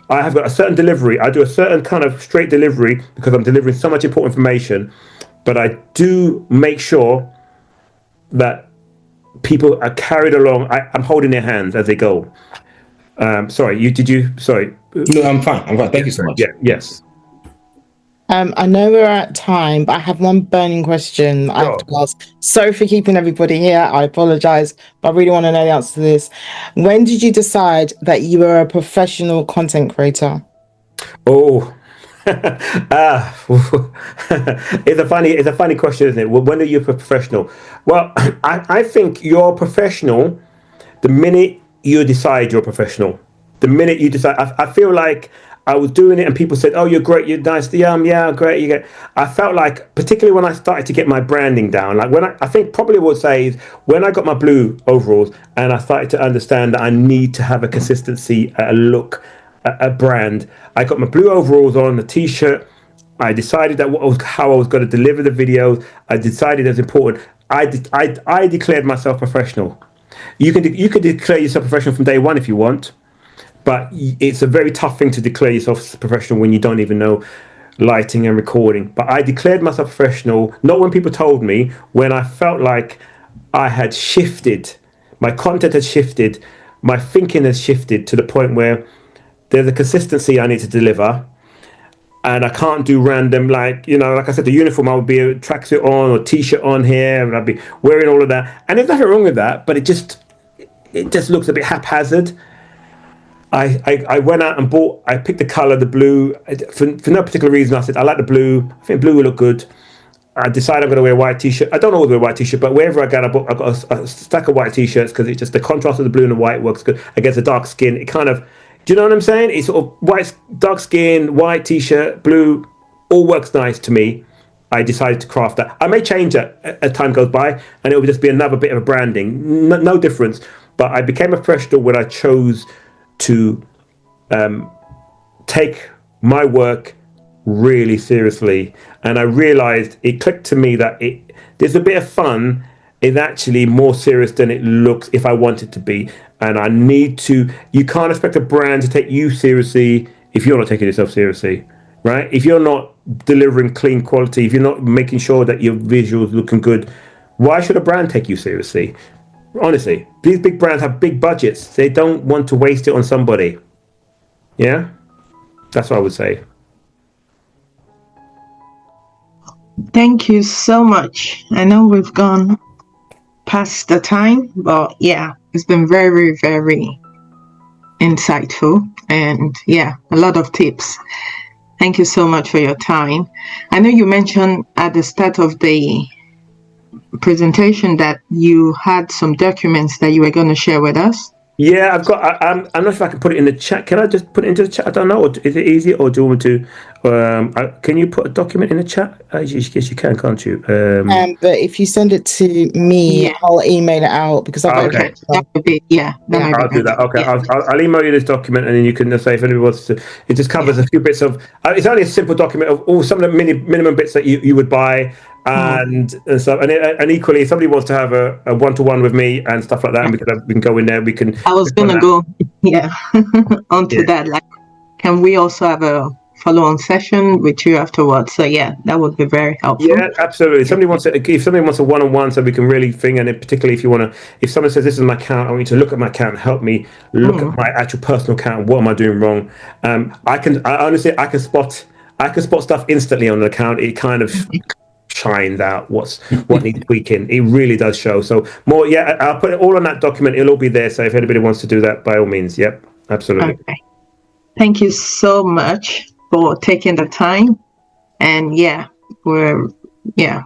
have got a certain delivery. I do a certain kind of straight delivery because I'm delivering so much important information. But I do make sure that people are carried along. I'm holding their hands as they go. Sorry. No, I'm fine. Thank you so much. Yeah. Yes. I know we're at time, but I have one burning question I have to ask. Sorry for keeping everybody here. I apologize, but I really want to know the answer to this. When did you decide that you were a professional content creator? Oh, it's a funny question, isn't it? Well, when are you a professional? Well, I think you're professional the minute you decide you're a professional. The minute you decide, I feel like I was doing it and people said, oh, you're great, you're nice, yeah, great. I felt like, particularly when I started to get my branding down, like when I think probably what I would say is when I got my blue overalls and I started to understand that I need to have a consistency, a look, a brand. I got my blue overalls on, the t-shirt. I decided that how I was going to deliver the videos. I decided it was important. I declared myself professional. You can declare yourself professional from day one if you want. But it's a very tough thing to declare yourself professional when you don't even know lighting and recording. But I declared myself professional, not when people told me, when I felt like I had shifted. My content had shifted. My thinking has shifted to the point where there's a consistency I need to deliver. And I can't do random, like I said, the uniform, I would be a tracksuit on or t-shirt on here, and I'd be wearing all of that. And there's nothing wrong with that, but it just looks a bit haphazard. I went out and I picked the color, the blue, for no particular reason. I said, I like the blue. I think blue will look good. I decided I'm going to wear a white t-shirt. I don't always wear a white t-shirt, but wherever I go, I've got a stack of white t-shirts because it's just the contrast of the blue and the white works good against the dark skin. It kind of, do you know what I'm saying? It's sort of white, dark skin, white t-shirt, blue, all works nice to me. I decided to craft that. I may change it as time goes by, and it will just be another bit of a branding. No difference. But I became a professional when I chose to take my work really seriously, and I realized it clicked to me that there's a bit of fun is actually more serious than it looks if I want it to be. And I need to, you can't expect a brand to take you seriously if you're not taking yourself seriously, right? If you're not delivering clean quality, if you're not making sure that your visuals looking good, why should a brand take you seriously? Honestly, these big brands have big budgets. They don't want to waste it on somebody. Yeah? That's what I would say. Thank you so much. I know we've gone past the time, but yeah, it's been very, very insightful, and yeah, a lot of tips. Thank you so much for your time. I know you mentioned at the start of the presentation that you had some documents that you were going to share with us. Yeah, I've got. I'm not sure if I can put it in the chat. Can I just put it into the chat? I don't know. Or is it easy, or do you want me to? Can you put a document in the chat? I guess you can, can't you? But if you send it to me, yeah, I'll email it out because I've got okay. That would be, yeah. I'll do that. Okay, yeah. I'll email you this document, and then you can say if anybody wants to. It just covers a few bits of. It's only a simple document of all some of the minimum bits that you would buy. and so and equally, if somebody wants to have a one-to-one with me and stuff like that, and we can go in there. We can. I was gonna go, onto that. Like, can we also have a follow-on session with you afterwards? So yeah, that would be very helpful. Yeah, absolutely. If somebody wants a one-on-one, so we can really think, and particularly if someone says this is my account, I want you to look at my account, help me look at my actual personal account. What am I doing wrong? I can spot stuff instantly on the account. It kind of shines out what needs tweaking. It really does show. So more, I'll put it all on that document. It'll all be there. So if anybody wants to do that, by all means, yep, absolutely. Okay. Thank you so much for taking the time, and we're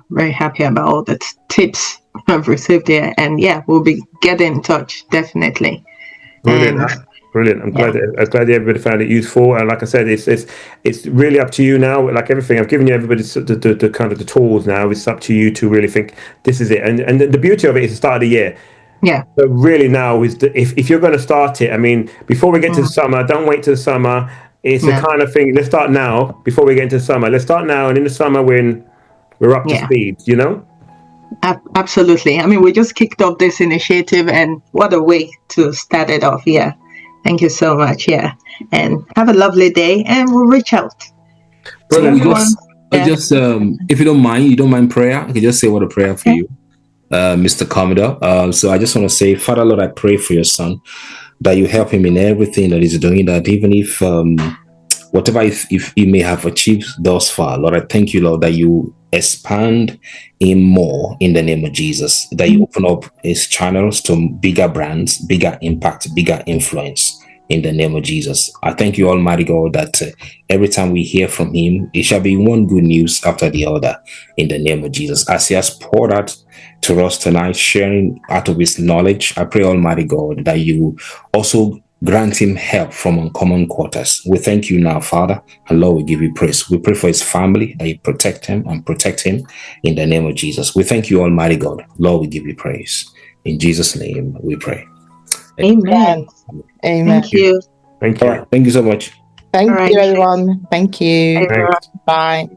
very happy about all the tips I've received here, and we'll be getting in touch definitely. Brilliant. I'm glad that everybody found it useful. And like I said, it's really up to you now. Like everything, I've given you everybody the kind of the tools now. It's up to you to really think this is it. And the beauty of it is the start of the year. Yeah. So really now is if you're going to start it, I mean, before we get to the summer, don't wait till the summer. It's the kind of thing. Let's start now before we get into the summer. Let's start now, and in the summer when we're up to speed, Absolutely. I mean, we just kicked off this initiative, and what a way to start it off. Yeah. Thank you so much. Yeah. And have a lovely day, and we'll reach out. Brilliant. Just if you don't mind prayer, I can just say what a prayer for you, Mr. Commodore. So I just want to say, Father, Lord, I pray for your son, that you help him in everything that he's doing, that even if whatever if he may have achieved thus far, Lord, I thank you, Lord, that you expand him more in the name of Jesus, that you open up his channels to bigger brands, bigger impact, bigger influence in the name of Jesus. I thank you, Almighty God, that every time we hear from him, it shall be one good news after the other in the name of Jesus. As he has poured out to us tonight, sharing out of his knowledge, I pray, Almighty God, that you also grant him help from uncommon quarters. We thank you now, Father, and Lord, we give you praise. We pray for his family, that you protect him in the name of Jesus. We thank you, Almighty God. Lord, we give you praise. In Jesus' name we pray. Amen. Thank you. Thank you. All right. Thank you so much. Thank you, everyone. Thank you. Thanks. Bye.